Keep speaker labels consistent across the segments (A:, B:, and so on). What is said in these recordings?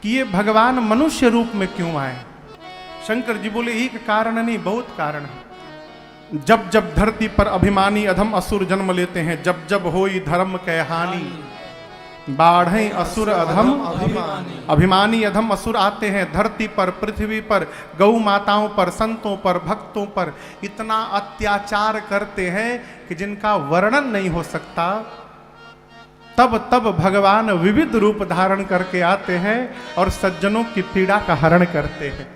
A: कि ये भगवान मनुष्य रूप में क्यों आए। शंकर जी बोले एक कारण नहीं, बहुत कारण है। जब जब धरती पर अभिमानी अधम असुर जन्म लेते हैं, जब जब होई धर्म कै हानि, बाढ़े असुर अधम अभिमानी अधम असुर आते हैं धरती पर, पृथ्वी पर, गौ माताओं पर, संतों पर, भक्तों पर इतना अत्याचार करते हैं कि जिनका वर्णन नहीं हो सकता। तब तब भगवान विविध रूप धारण करके आते हैं और सज्जनों की पीड़ा का हरण करते हैं।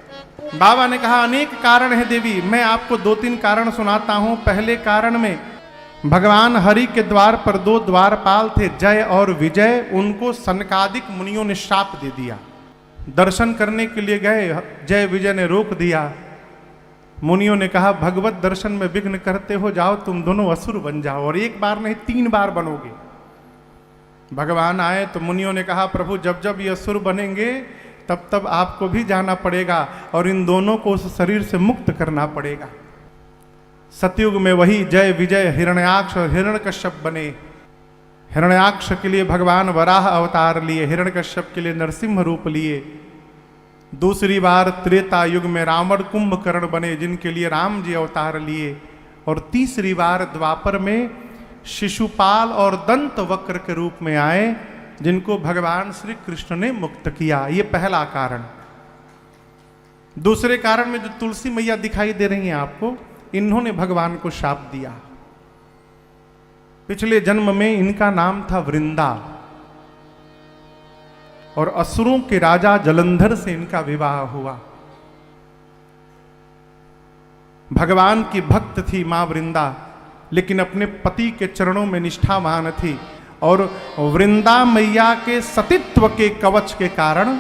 A: बाबा ने कहा अनेक कारण है देवी, मैं आपको 2-3 कारण सुनाता हूं। पहले कारण में भगवान हरि के द्वार पर 2 द्वारपाल थे, जय और विजय। उनको सनकादिक मुनियों ने श्राप दे दिया। दर्शन करने के लिए गए, जय विजय ने रोक दिया। मुनियों ने कहा भगवत दर्शन में विघ्न करते हो, जाओ तुम दोनों असुर बन जाओ, और एक बार नहीं 3 बार बनोगे। भगवान आए तो मुनियों ने कहा प्रभु जब जब ये असुर बनेंगे तब तब आपको भी जाना पड़ेगा और इन दोनों को उस शरीर से मुक्त करना पड़ेगा। सतयुग में वही जय विजय हिरण्याक्ष और हिरण्यकश्यप बने। हिरण्याक्ष के लिए भगवान वराह अवतार लिए, हिरण्यकश्यप के लिए नरसिंह रूप लिए। दूसरी बार त्रेता युग में रावण कुंभकर्ण बने, जिनके लिए राम जी अवतार लिए। और तीसरी बार द्वापर में शिशुपाल और दंत वक्र के रूप में आए, जिनको भगवान श्री कृष्ण ने मुक्त किया। ये पहला कारण। दूसरे कारण में जो तुलसी मैया दिखाई दे रही हैं आपको, इन्होंने भगवान को शाप दिया। पिछले जन्म में इनका नाम था वृंदा और असुरों के राजा जलंधर से इनका विवाह हुआ। भगवान की भक्त थी मां वृंदा, लेकिन अपने पति के चरणों में निष्ठावान थी। और वृंदा मैया के सतीत्व के कवच के कारण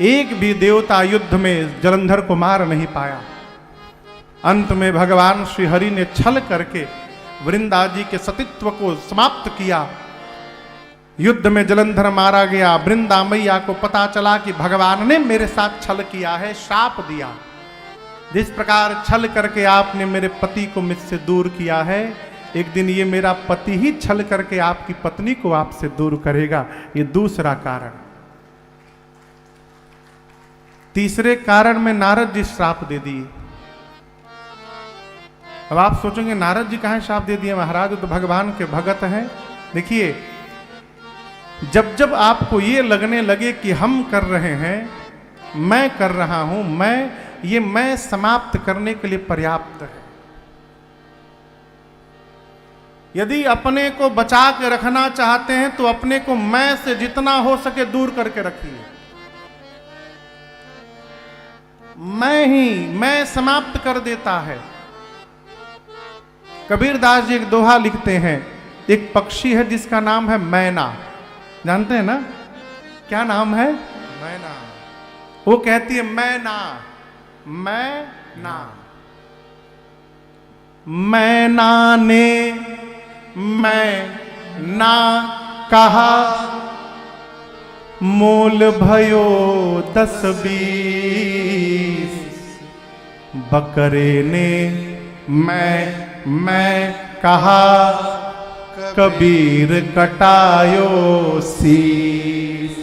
A: एक भी देवता युद्ध में जलंधर को मार नहीं पाया। अंत में भगवान श्री हरि ने छल करके वृंदा जी के सतीत्व को समाप्त किया। युद्ध में जलंधर मारा गया। वृंदा मैया को पता चला कि भगवान ने मेरे साथ छल किया है, श्राप दिया। जिस प्रकार छल करके आपने मेरे पति को मुझसे दूर किया है, एक दिन ये मेरा पति ही छल करके आपकी पत्नी को आपसे दूर करेगा। ये दूसरा कारण। तीसरे कारण में नारद जी श्राप दे दिए। अब आप सोचेंगे नारद जी कहां श्राप दे दिए महाराज, तो भगवान के भगत हैं। देखिए, जब जब आपको ये लगने लगे कि हम कर रहे हैं, मैं कर रहा हूं, मैं समाप्त करने के लिए पर्याप्त है। यदि अपने को बचा के रखना चाहते हैं तो अपने को मैं से जितना हो सके दूर करके रखिए। मैं समाप्त कर देता है। कबीरदास जी एक दोहा लिखते हैं। एक पक्षी है जिसका नाम है मैना, जानते हैं ना? क्या नाम है? मैना। वो कहती है मैना मैना ने मैं ना कहा, मोल भयो 10-20, बकरे ने मैं कहा, कबीर कटायो शीस।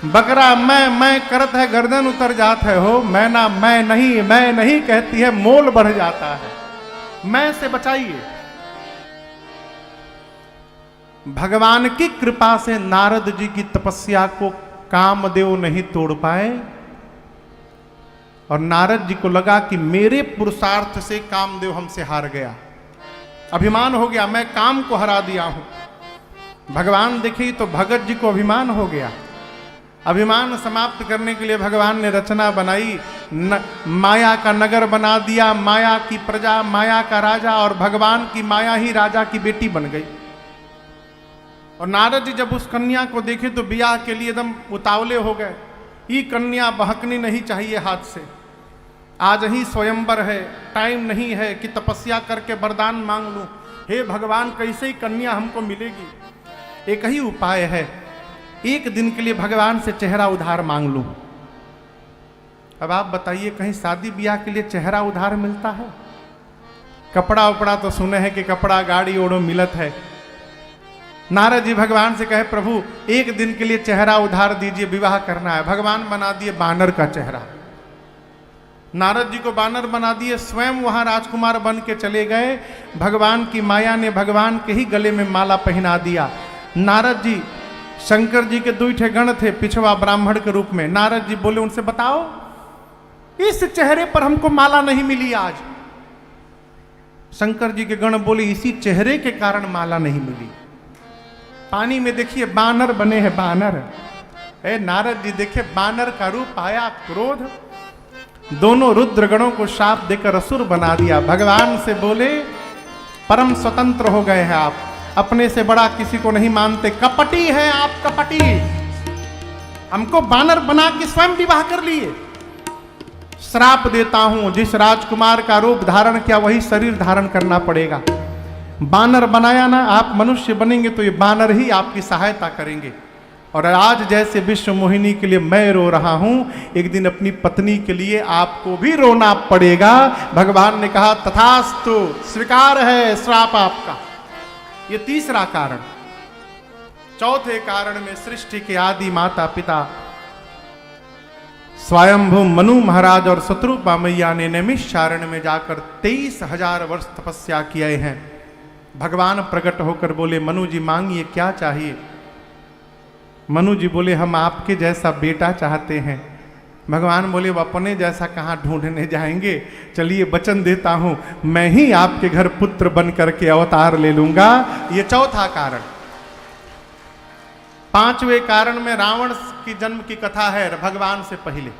A: बकरा मैं करत है, गर्दन उतर जात है हो। मैना मैं नहीं कहती है, मोल बढ़ जाता है। मैं से बचाइए। भगवान की कृपा से नारद जी की तपस्या को कामदेव नहीं तोड़ पाए और नारद जी को लगा कि मेरे पुरुषार्थ से कामदेव हमसे हार गया। अभिमान हो गया, मैं काम को हरा दिया हूं। भगवान देखिए तो भगत जी को अभिमान हो गया। अभिमान समाप्त करने के लिए भगवान ने रचना बनाई, माया का नगर बना दिया, माया की प्रजा, माया का राजा, और भगवान की माया ही राजा की बेटी बन गई। और नारद जी जब उस कन्या को देखे तो ब्याह के लिए एकदम उतावले हो गए। ये कन्या बहकनी नहीं चाहिए हाथ से, आज ही स्वयंवर है, टाइम नहीं है कि तपस्या करके वरदान मांग लूं। हे भगवान, कैसे ही कन्या हमको मिलेगी? एक ही उपाय है, एक दिन के लिए भगवान से चेहरा उधार मांग लूं। अब आप बताइए, कहीं शादी ब्याह के लिए चेहरा उधार मिलता है? कपड़ा उपड़ा तो सुने हैं कि कपड़ा गाड़ी ओढ़ो मिलत है, नारद जी भगवान से कहे प्रभु एक दिन के लिए चेहरा उधार दीजिए, विवाह करना है। भगवान बना दिए बानर का चेहरा। नारद जी को बानर बना दिए, स्वयं वहां राजकुमार बन के चले गए। भगवान की माया ने भगवान के ही गले में माला पहना दिया। नारद जी, शंकर जी के दुईठे गण थे पिछवा ब्राह्मण के रूप में। नारद जी बोले उनसे बताओ, इस चेहरे पर हमको माला नहीं मिली आज। शंकर जी के गण बोले इसी चेहरे के कारण माला नहीं मिली। पानी में देखिए बानर बने हैं, बानर। नारद जी देखे बानर का रूप आया, क्रोध, दोनों रुद्र गणों को शाप देकर असुर बना दिया। भगवान से बोले परम स्वतंत्र हो गए हैं आप, अपने से बड़ा किसी को नहीं मानते, कपटी हैं आप, कपटी। हमको बानर बना के स्वयं विवाह कर लिए। श्राप देता हूं, जिस राजकुमार का रूप धारण किया वही शरीर धारण करना पड़ेगा। बानर बनाया ना, आप मनुष्य बनेंगे तो ये बानर ही आपकी सहायता करेंगे। और आज जैसे विश्व मोहिनी के लिए मैं रो रहा हूं, एक दिन अपनी पत्नी के लिए आपको भी रोना पड़ेगा। भगवान ने कहा तथास्तु, स्वीकार है श्राप आपका। ये तीसरा कारण। चौथे कारण में सृष्टि के आदि माता पिता स्वयंभू मनु महाराज और शत्रुपा मैया ने नैमिषारण्य में जाकर 23,000 वर्ष तपस्या किए हैं। भगवान प्रकट होकर बोले मनु जी मांगिए क्या चाहिए। मनु जी बोले हम आपके जैसा बेटा चाहते हैं। भगवान बोले वो अपने जैसा कहाँ ढूंढने जाएंगे, चलिए वचन देता हूं मैं ही आपके घर पुत्र बन करके अवतार ले लूंगा। ये चौथा कारण। पांचवें कारण में रावण की जन्म की कथा है। भगवान से पहले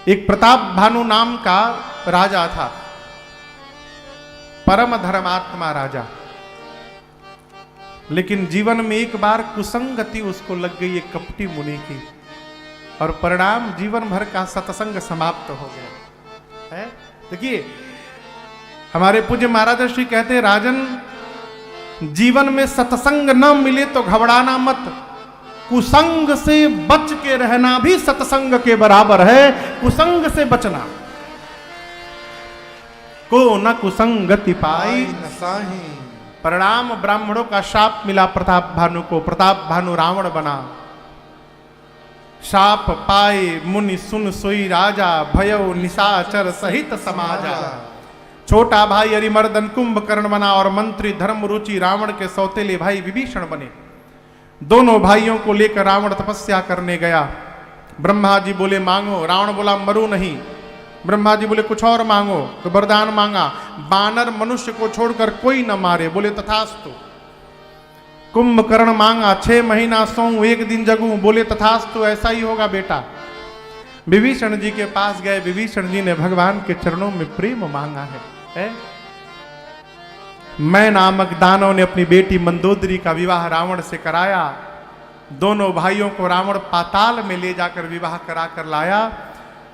A: एक प्रताप भानु नाम का राजा था, परम धर्मात्मा राजा। लेकिन जीवन में एक बार कुसंगति उसको लग गई एक कपटी मुनि की, और परिणाम जीवन भर का सत्संग समाप्त हो गया है। देखिए हमारे पूज्य महाराज श्री कहते हैं राजन, जीवन में सत्संग न मिले तो घबराना मत, कुसंग से बच के रहना भी सत्संग के बराबर है। कुसंग से बचना, को न कुसंगति पाई न साही। परिणाम ब्राह्मणों का शाप मिला प्रताप भानु को। प्रताप भानु रावण बना। शाप पाए मुनि सुन सोई राजा, भयो निशाचर सहित समाजा। छोटा भाई अरिमर्दन कुंभकर्ण बना और मंत्री धर्म रुचि रावण के सौतेले भाई विभीषण बने। दोनों भाइयों को लेकर रावण तपस्या करने गया। ब्रह्मा जी बोले मांगो, रावण बोला मरू नहीं। ब्रह्मा जी बोले कुछ और मांगो, तो वरदान मांगा बानर मनुष्य को छोड़कर कोई न मारे, बोले तथास्तु। कुंभकर्ण मांगा 6 महीना सोऊं 1 दिन जगूं, बोले तथास्तु ऐसा ही होगा बेटा। विभीषण जी के पास गए, विभीषण जी ने भगवान के चरणों में प्रेम मांगा है। मैं नामक दानव ने अपनी बेटी मंदोदरी का विवाह रावण से कराया। दोनों भाइयों को रावण पाताल में ले जाकर विवाह करा कर लाया।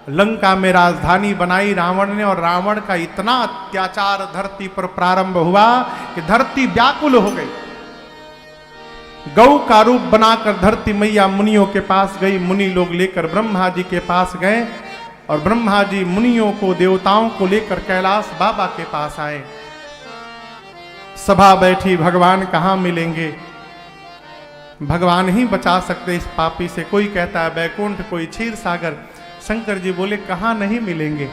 A: लंका में राजधानी बनाई रावण ने, और रावण का इतना अत्याचार धरती पर प्रारंभ हुआ कि धरती व्याकुल हो गई। गौ का रूप बनाकर धरती मैया मुनियों के पास गई। मुनि लोग लेकर ब्रह्मा जी के पास गए, और ब्रह्मा जी मुनियों को देवताओं को लेकर कैलाश बाबा के पास आए। सभा बैठी, भगवान कहाँ मिलेंगे, भगवान ही बचा सकते इस पापी से। कोई कहता है बैकुंठ, कोई क्षीर सागर। शंकर जी बोले कहाँ नहीं मिलेंगे।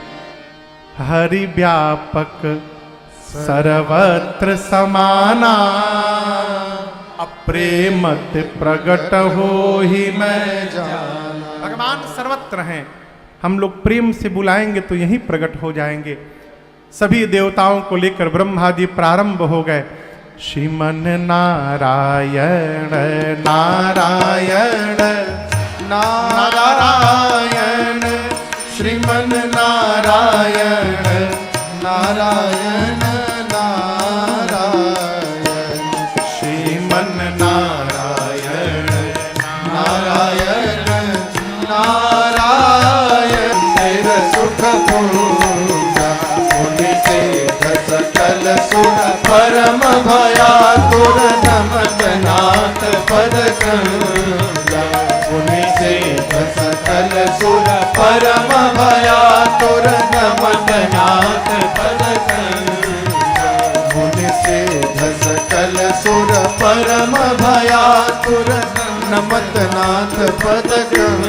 A: हरि व्यापक सर्वत्र समाना, अप्रेमत प्रगट हो ही मैं जाना। भगवान सर्वत्र हैं, हम लोग प्रेम से बुलाएंगे तो यहीं प्रकट हो जाएंगे। सभी देवताओं को लेकर ब्रह्मा जी प्रारंभ हो गए। श्रीमन नारायण नारायण नारायण, श्रीमन नारायण नारायण नारायण, श्रीमन नारायण नारायण नारायण। तेरा सुख पूजा मुनि से सकल सुख, परम भया तुर नमक नाथ पद कंजा। मुनि से सकल सुर, परम भया तुर नमक नाथ पद कंजा। मुनि से
B: परम भयातुर नमत नाथ पदकं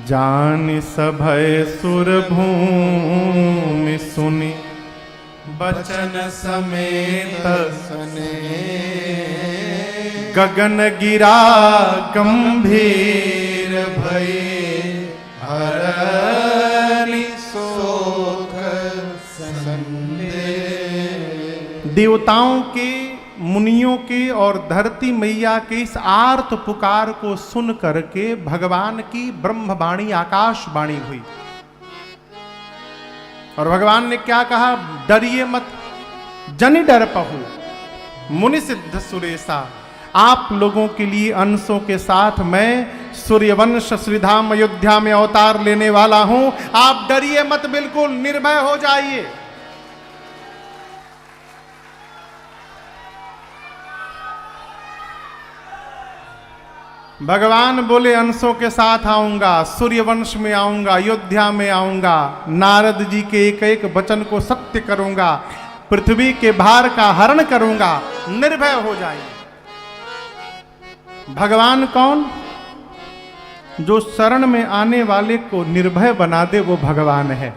A: जान सभय सुर भूमि सुनि
B: बचन समेत सने
A: गगन गिरा गंभीर
B: भय हरनि शोक संदेह।
A: देवताओं के, मुनियों के और धरती मैया के इस आर्त पुकार को सुन करके भगवान की ब्रह्मवाणी आकाशवाणी हुई और भगवान ने क्या कहा? डरिए मत, जनि डर पहु मुनि सिद्ध सुरेशा। आप लोगों के लिए अंशों के साथ मैं सूर्यवंश श्रीधाम अयोध्या में अवतार लेने वाला हूं। आप डरिए मत, बिल्कुल निर्भय हो जाइए। भगवान बोले अंशों के साथ आऊंगा, सूर्यवंश में आऊंगा, अयोध्या में आऊंगा, नारद जी के एक एक वचन को सत्य करूंगा, पृथ्वी के भार का हरण करूंगा, निर्भय हो जाइए। भगवान कौन? जो शरण में आने वाले को निर्भय बना दे, वो भगवान है?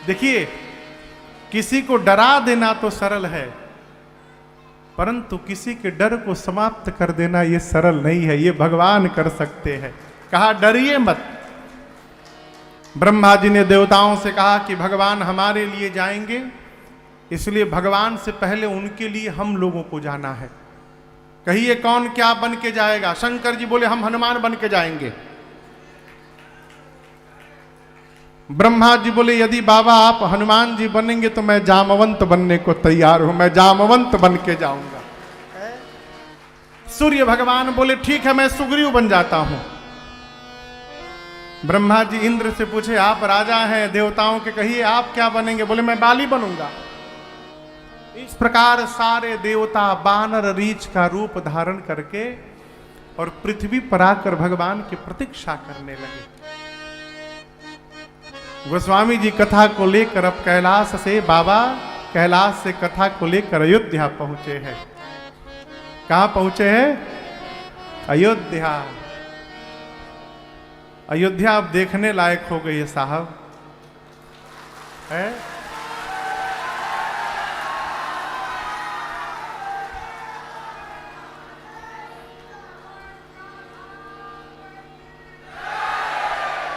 A: देखिए, किसी को डरा देना तो सरल है, परंतु किसी के डर को समाप्त कर देना ये सरल नहीं है। ये भगवान कर सकते हैं। कहा डरिए मत। ब्रह्मा जी ने देवताओं से कहा कि भगवान हमारे लिए जाएंगे, इसलिए भगवान से पहले उनके लिए हम लोगों को जाना है। कहिए कौन क्या बन के जाएगा? शंकर जी बोले हम हनुमान बन के जाएंगे। ब्रह्मा जी बोले यदि बाबा आप हनुमान जी बनेंगे तो मैं जामवंत बनने को तैयार हूं, मैं जामवंत बन के जाऊंगा। सूर्य भगवान बोले ठीक है, मैं सुग्रीव बन जाता हूं। ब्रह्मा जी इंद्र से पूछे आप राजा हैं देवताओं के, कहिए आप क्या बनेंगे? बोले मैं बाली बनूंगा। इस प्रकार सारे देवता बानर रीछ का रूप धारण करके और पृथ्वी पर आकर भगवान की प्रतीक्षा करने लगे। गोस्वामी जी कथा को लेकर अब कैलाश से, बाबा कैलाश से कथा को लेकर अयोध्या पहुंचे हैं। कहां पहुंचे हैं? अयोध्या। अयोध्या अब देखने लायक हो गई है साहब, है?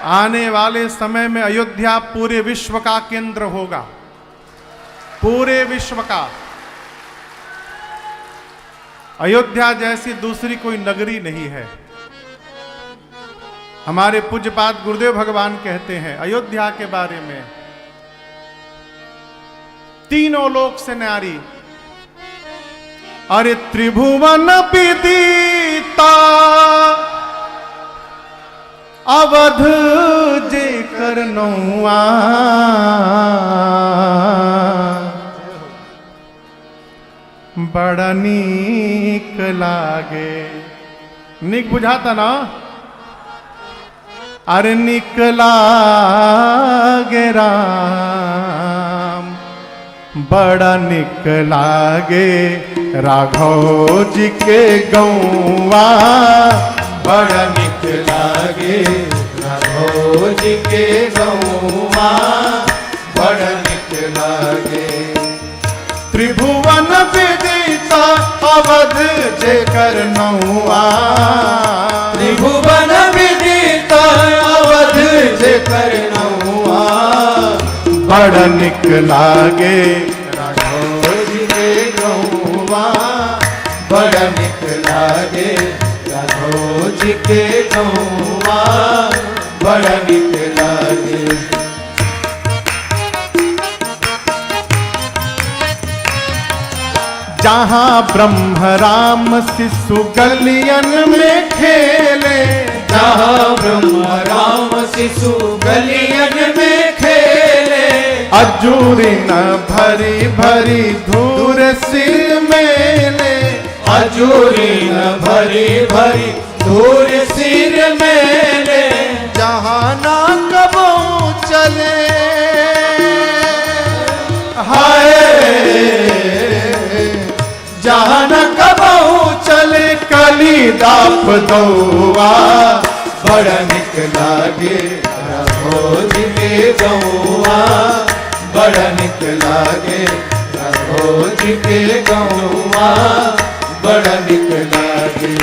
A: आने वाले समय में अयोध्या पूरे विश्व का केंद्र होगा, पूरे विश्व का। अयोध्या जैसी दूसरी कोई नगरी नहीं है। हमारे पूज्यपाद गुरुदेव भगवान कहते हैं अयोध्या के बारे में, तीनों लोक से न्यारी। अरे त्रिभुवन विदिता अवध जे करनौआ, बड़ा नीक लागे। नीक बुझाता ना? अरे नीक लागे राम, बड़ा नीक लागे राघव जी के गौआ,
B: बड़ा निक लागे राघव जी के गौआ, बड़ा निक लागे।
A: त्रिभुवन विदिता अवध जे करनौआ,
B: त्रिभुवन विदिता अवध जे करनौआ,
A: बड़ा निक लागे
B: राघव जी के गौआ, बड़ा निक लागे राघव जी के गौआ, बड़ा निक लागे।
A: जहाँ ब्रह्म राम शिशु गलियन में खेले,
B: जहाँ ब्रह्म राम शिशु गलियन में खेले,
A: अजूरी न भरी भरी धूर सिर मेले,
B: अजूरी न भरी भरी धूर सिर मेले,
A: जहाँ ना कबो चले, हाय
B: जहाँ न कबहू चले कली दाप दौआ बड़ा निक लागे भोज के गौआ बड़ा निक लागे भोज के गौआ बड़ा निक लागे।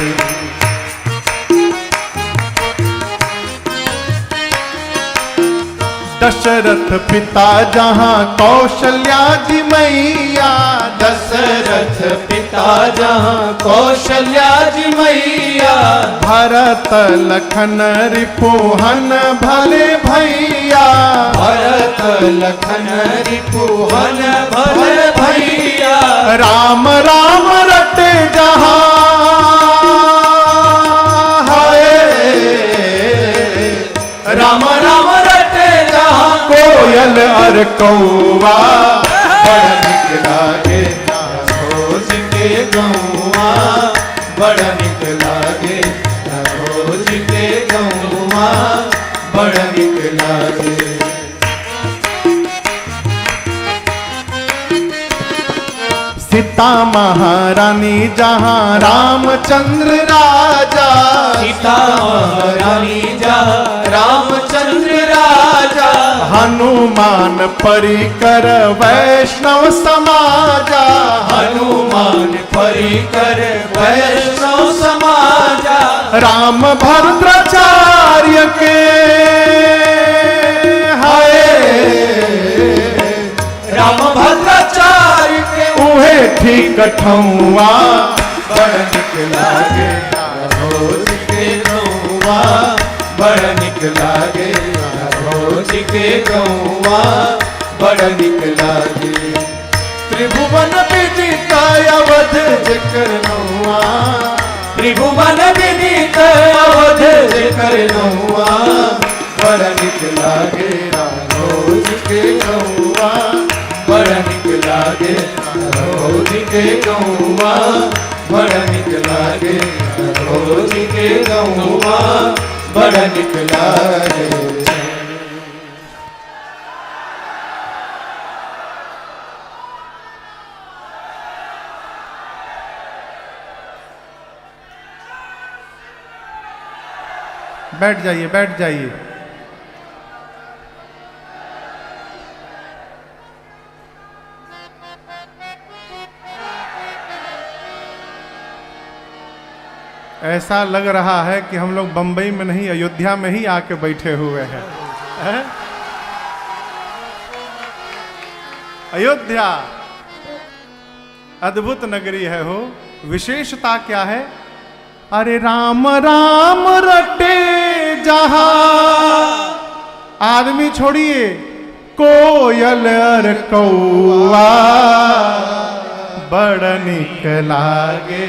A: दशरथ पिता जहाँ कौशल्या जी मैया,
B: दशरथ पिता जहाँ कौशल्या जी मैया,
A: भरत लखन रिपुहन भले भैया,
B: भरत लखन रिपुहन भले भैया,
A: राम राम रटे जहाँ
B: राम राम रटे जहाँ
A: कोयल अर कौआ
B: बड़ा निक लागे भोज के गौआ बड़ा निक लागे भोज के गौआ बड़ा निक लागे।
A: सीता महारानी जहाँ रामचंद्र राजा,
B: सीता महारानी जहाँ रामचंद्र राजा,
A: हनुमान परिकर वैष्णव समाजा,
B: हनुमान परिकर वैष्णव समाजा,
A: राम भद्राचार्य के
B: राम भद्राचार्य के
A: उहे ठीक ठौआ
B: बड़ा निक लागे भोज के गौआ बड़ा निक लागे भोज के गौआ बड़ा निक लागे। त्रिभुवन विदित अवध जेकर नौआ, त्रिभुवन विदित अवध जेकर नौआ बड़ा निक लागे भोज के गौआ बड़ा निक लागे भोज के गौआ बड़ा निक लागे भोज के गौआ बड़ा निक लागे।
A: बैठ जाइए बैठ जाइए। ऐसा लग रहा है कि हम लोग बंबई में नहीं अयोध्या में ही आके बैठे हुए हैं। अयोध्या अद्भुत नगरी है हो। विशेषता क्या है? अरे राम राम रटे जहां, आदमी छोड़िए, कोयल अर कौआ बड़ निक लागे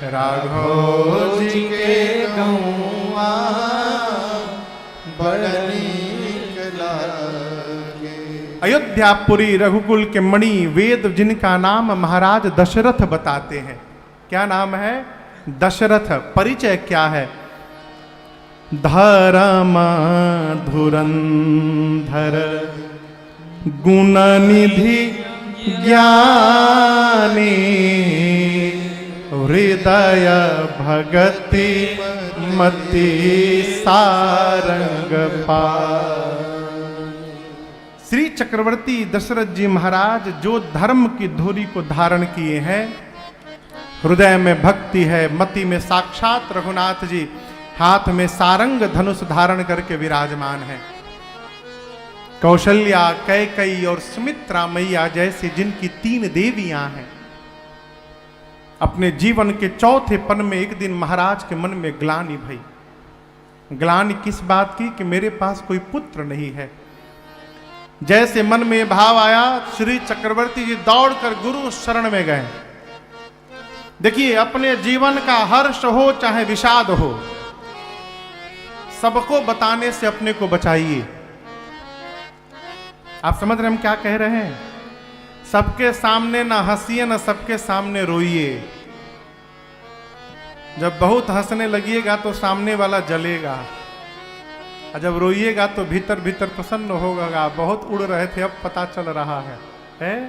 A: राघव जी के
B: गौआ बड़ा निक लागे।
A: अयोध्यापुरी रघुकुल के मणि वेद जिनका नाम महाराज दशरथ बताते हैं। क्या नाम है? दशरथ। परिचय क्या है? धर्म धुरंधर गुण निधि ज्ञानी हृदय भगति मति सारंग पार। श्री चक्रवर्ती दशरथ जी महाराज जो धर्म की धुरी को धारण किए हैं, हृदय में भक्ति है, मति में साक्षात रघुनाथ जी, हाथ में सारंग धनुष धारण करके विराजमान है। कौशल्या, कैकई और सुमित्रा मैया जैसे जिनकी 3 देवियां हैं, अपने जीवन के चौथे पन में एक दिन महाराज के मन में ग्लानि भई। ग्लानि किस बात की? कि मेरे पास कोई पुत्र नहीं है। जैसे मन में भाव आया, श्री चक्रवर्ती जी दौड़कर गुरु शरण में गए। देखिए, अपने जीवन का हर्ष हो चाहे विषाद हो, सबको बताने से अपने को बचाइए। आप समझ रहे हम क्या कह रहे हैं? सबके सामने ना हंसिए, ना सबके सामने रोइए। जब बहुत हंसने लगिएगा तो सामने वाला जलेगा, और जब रोइएगा तो भीतर भीतर प्रसन्न होगा। बहुत उड़ रहे थे, अब पता चल रहा है?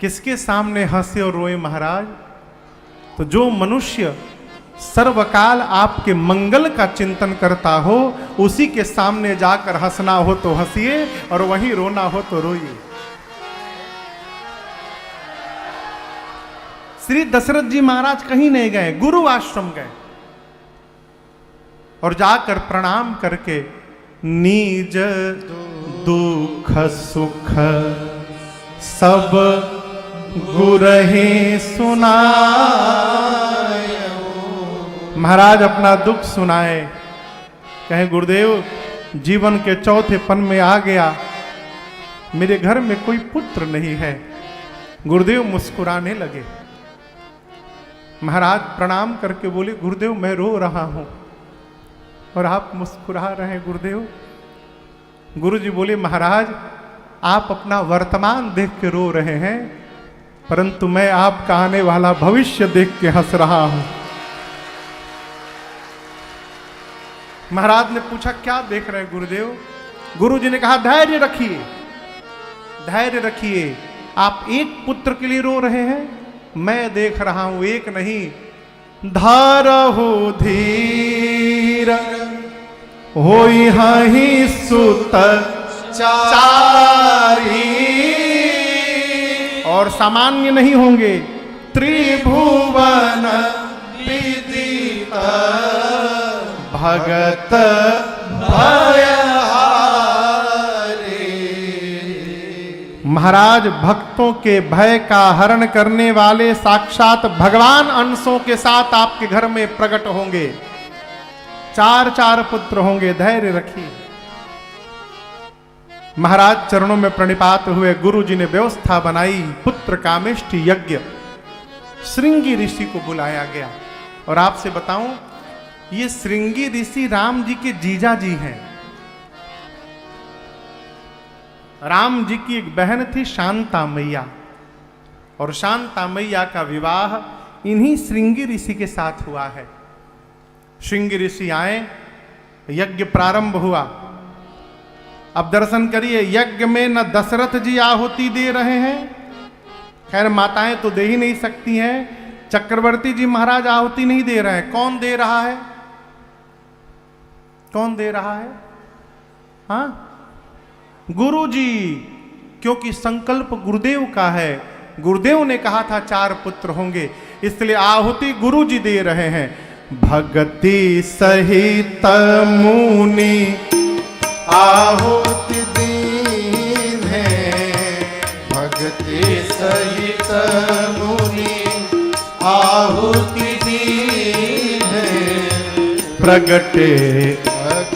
A: किसके सामने हंसे और रोए महाराज? तो जो मनुष्य सर्वकाल आपके मंगल का चिंतन करता हो, उसी के सामने जाकर हंसना हो तो हंसिए और वहीं रोना हो तो रोइए। श्री दशरथ जी महाराज कहीं नहीं गए, गुरु आश्रम गए और जाकर प्रणाम करके निज दुख सुख सब गुरहि सुनाए। महाराज अपना दुख सुनाए, कहे गुरुदेव जीवन के चौथे पन में आ गया, मेरे घर में कोई पुत्र नहीं है। गुरुदेव मुस्कुराने लगे। महाराज प्रणाम करके बोले गुरुदेव मैं रो रहा हूं और आप मुस्कुरा रहे हैं गुरुदेव। गुरु जी बोले महाराज आप अपना वर्तमान देख के रो रहे हैं, परंतु मैं आपका आने वाला भविष्य देख के हंस रहा हूं। महाराज ने पूछा क्या देख रहे हैं गुरुदेव? गुरु जी ने कहा धैर्य रखिए, धैर्य रखिए। आप एक पुत्र के लिए रो रहे हैं, मैं देख रहा हूं एक नहीं, धारहु धीर होई हाहि सुत चारी। और सामान्य नहीं होंगे, त्रिभुवन विदित भगत भयहारी। महाराज भक्तों के भय का हरण करने वाले साक्षात भगवान अंशों के साथ आपके घर में प्रकट होंगे। 4 पुत्र होंगे, धैर्य रखिए। महाराज चरणों में प्रणिपात हुए। गुरु जी ने व्यवस्था बनाई, पुत्र कामेष्टि यज्ञ, श्रृंगी ऋषि को बुलाया गया। और आपसे बताऊं, ये श्रृंगी ऋषि राम जी के जीजा जी हैं। राम जी की एक बहन थी शांता मैया, और शांता मैया का विवाह इन्हीं श्रृंगी ऋषि के साथ हुआ है। श्रृंगी ऋषि आए, यज्ञ प्रारंभ हुआ। अब दर्शन करिए, यज्ञ में न दशरथ जी आहुति दे रहे हैं, खैर माताएं तो दे ही नहीं सकती हैं। चक्रवर्ती जी महाराज आहुति नहीं दे रहे हैं। कौन दे रहा है? कौन दे रहा है? हाँ, गुरु जी, क्योंकि संकल्प गुरुदेव का है। गुरुदेव ने कहा था 4 पुत्र होंगे, इसलिए आहुति गुरु जी दे रहे हैं। भक्ति सहित मुनि
B: आहुति दीन है, भक्ति सहित मुनि आहुति दीन है।
A: प्रगटे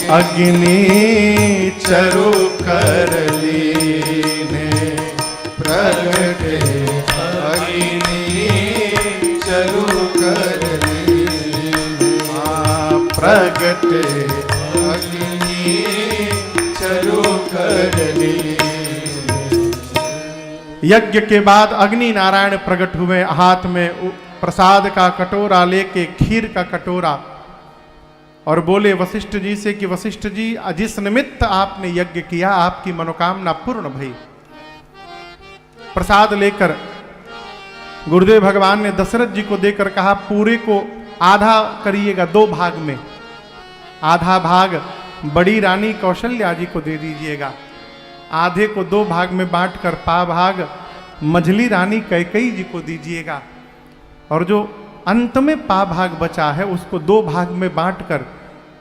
A: अग्नि चरु कर लीने,
B: प्रगटे अग्नि चरु कर लीने।
A: प्रगटे
B: अग्नि चरु कर लीने।
A: यज्ञ के बाद अग्नि नारायण प्रकट हुए, हाथ में प्रसाद का कटोरा लेके, खीर का कटोरा, और बोले वशिष्ठ जी से कि वशिष्ठ जी जिस निमित्त आपने यज्ञ किया आपकी मनोकामना पूर्ण भई। प्रसाद लेकर गुरुदेव भगवान ने दशरथ जी को देकर कहा पूरे को आधा करिएगा, 2 भाग में। आधा भाग बड़ी रानी कौशल्या जी को दे दीजिएगा, आधे को 2 भाग में बांटकर पा भाग मझली रानी कैकेयी जी को दीजिएगा, और जो अंत में पा भाग बचा है उसको 2 भाग में बांटकर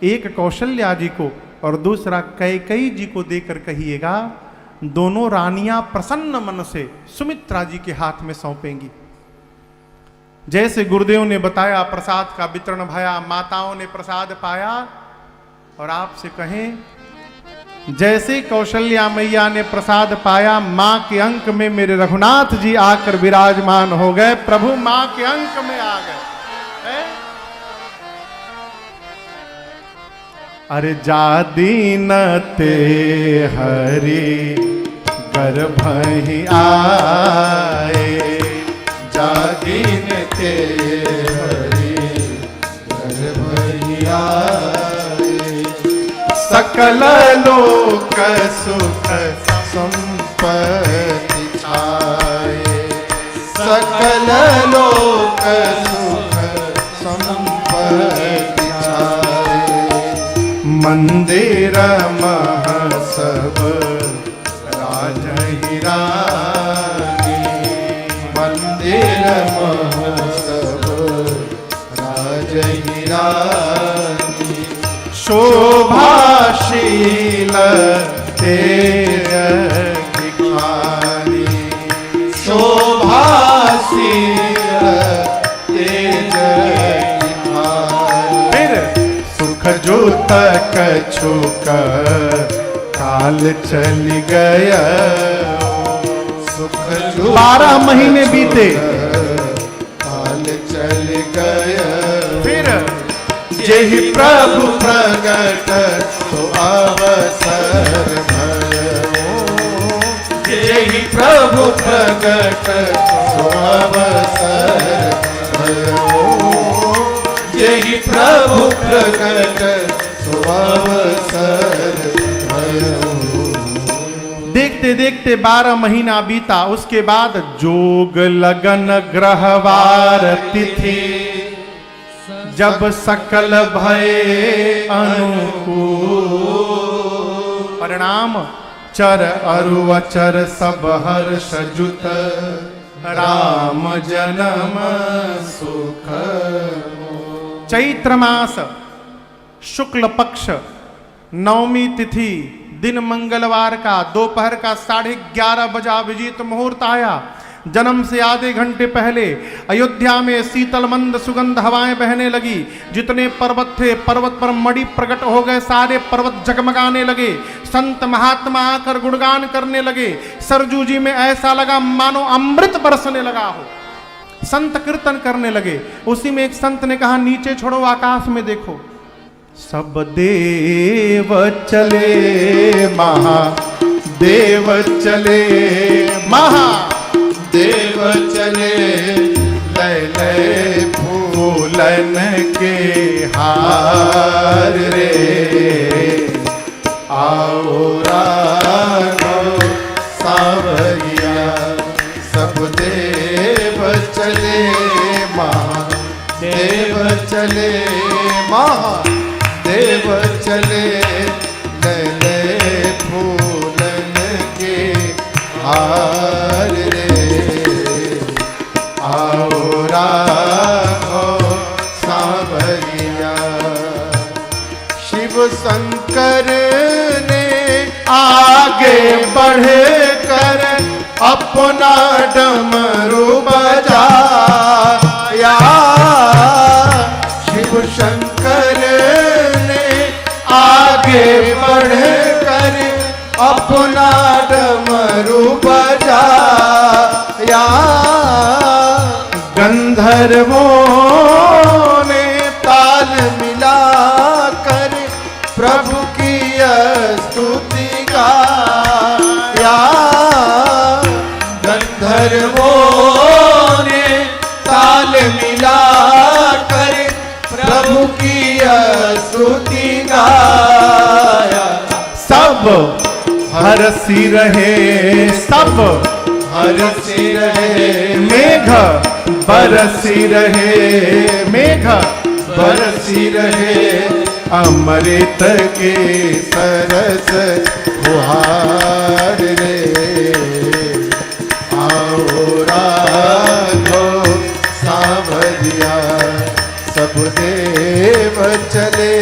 A: एक कौशल्या जी को और दूसरा कैकेयी जी को देकर कहिएगा दोनों रानियां प्रसन्न मन से सुमित्रा जी के हाथ में सौंपेंगी। जैसे गुरुदेव ने बताया प्रसाद का वितरण भया, माताओं ने प्रसाद पाया, और आपसे कहें जैसे कौशल्या मैया ने प्रसाद पाया, मां के अंक में मेरे रघुनाथ जी आकर विराजमान हो गए। प्रभु मां के अंक में आ गए। अरे जा दीन ते हरि गर्भहि आए,
B: जा दीन ते हरि गर्भहि आए।
A: सकल लोक सुख
B: संपत्ति छाए, सकल लोक सुख संपत्ति छाए।
A: मंदिर मह सब राजहि रानी।
B: मंदिर मह सब राजहि रानी।
A: शोभाशील तेज दिखानी।
B: शोभाशील तेज दिखानी।
A: फिर सुख जो तक छुक काल चल गया।
B: सुख जो
A: 12 महीने बीते।
B: काल चल गया।
A: फिर
B: जेहि प्रभु प्रगट तो अवसर भयो। जेहि प्रभु प्रगट तो अवसर भयो। जेहि प्रभु प्रगट तो अवसर भयो।
A: देखते देखते 12 महीना बीता। उसके बाद जोग लगन ग्रहवार तिथि जब सकल भय अनुकूल। परिणाम चर अरु अचर सब हर्ष जुत राम जन्म सुख। चैत्र मास शुक्ल पक्ष नवमी तिथि दिन मंगलवार का दोपहर का 11:30 बजा विजित मुहूर्त आया। जन्म से आधे घंटे पहले अयोध्या में शीतल मंद सुगंध हवाएं बहने लगी। जितने पर्वत थे पर्वत पर मणि प्रकट हो गए। सारे पर्वत जगमगाने लगे। संत महात्मा आकर गुणगान करने लगे। सरजू जी में ऐसा लगा मानो अमृत बरसने लगा हो। संत कीर्तन करने लगे। उसी में एक संत ने कहा नीचे छोड़ो आकाश में देखो। सब देव चले महादेव चले।
B: महादेव चले लय लय
A: फूलन के हार रे।
B: आओ राघव सावरिया। सब देव चले महादेव चले। महादेव चले लय लय फूलन के हार रे। आओ राघव सावरिया। शिव शंकर ने आगे बढ़ कर अपना डमरू बजाया। शिव शंकर ने आगे बढ़ कर अपना डमरू बजाया। गंधर्वों ने ताल मिलाकर प्रभु की स्तुति गाया। गंधर्वों ने ताल मिलाकर प्रभु की स्तुति गाया।
A: सब हरसी रहे सब
B: हरसी रहे
A: मेघ बरसी रहे। मेघ
B: बरसी रहे अमृत के सरस फुहार रे। आओ राघव सावरिया। सब देव चले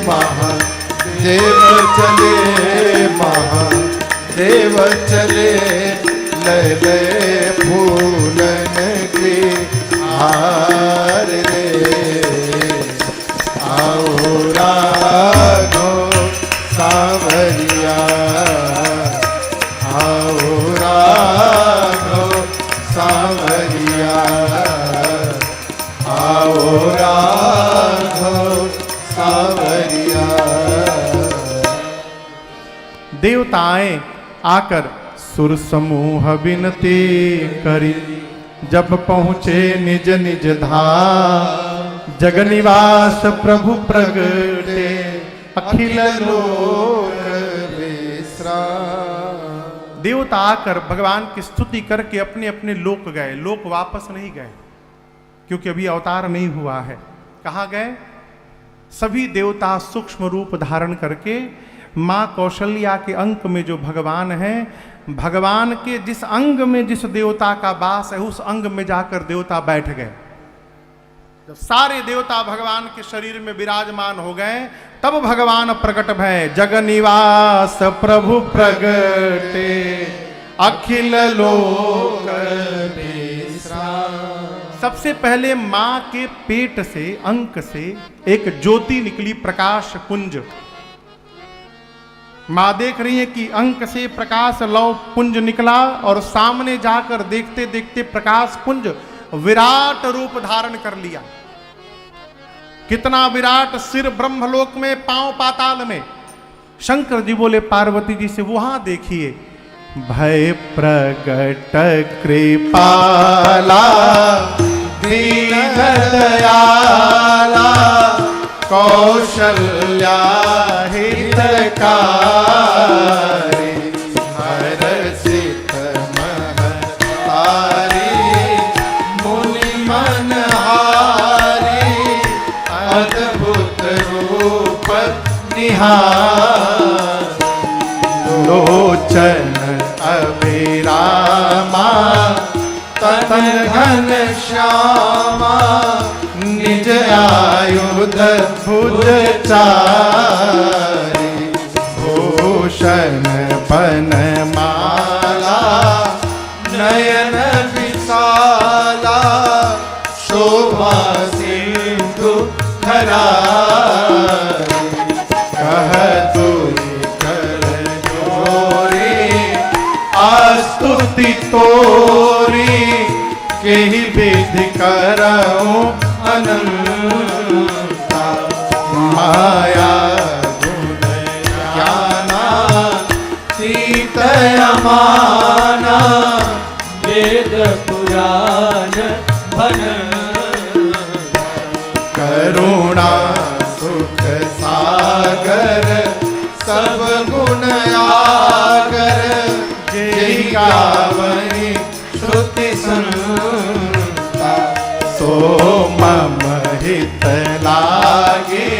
B: महादेव चले। महादेव चले लय लय फूलन के हार रे। आओ राघव सावरिया। आओ राघव सावरिया। आओ राघव सावरिया।
A: देवताएं आकर सुर समूह विनती करी। जब पहुँचे निज निज धाम जगनिवास प्रभु प्रगटे अखिल लोक
B: विश्राम।
A: देवता आकर भगवान की स्तुति करके अपने अपने लोक गए। लोक वापस नहीं गए क्योंकि अभी अवतार नहीं हुआ है। कहाँ गए? सभी देवता सूक्ष्म रूप धारण करके माँ कौशल्या के अंक में जो भगवान है, भगवान के जिस अंग में जिस देवता का वास है उस अंग में जाकर देवता बैठ गए। जब सारे देवता भगवान के शरीर में विराजमान हो गए तब भगवान प्रकट भय। जग निवास प्रभु प्रगटे अखिल लोक विश्राम। सबसे पहले मां के पेट से, अंक से एक ज्योति निकली, प्रकाश पुंज। मां देख रही है कि अंक से प्रकाश लव पुंज निकला और सामने जाकर देखते देखते प्रकाश पुंज विराट रूप धारण कर लिया। कितना विराट! सिर ब्रह्मलोक में, पांव पाताल में। शंकर जी बोले पार्वती जी से, वहां देखिए। भय प्रगट कृपाला दीन दयाला कौशल्या हितकारी हर्षित महतारी मुनि मनहारी अद्भुत रूप निहार लोचन अभिरामा ततन घन श्यामा निज आयुध भुज चारी भूषण बन माला नयन विशाला शोभा सिंधु खरारी कह तुरी कर जोरी आस्तुति तोरी केहि विधि करऊं अनंता माया गुण ज्ञाना सीत अमाना वेद पुराण भन करुणा सुख सागर सब गुण आगर जय गावनी श्रुति संता सो मम हित लागे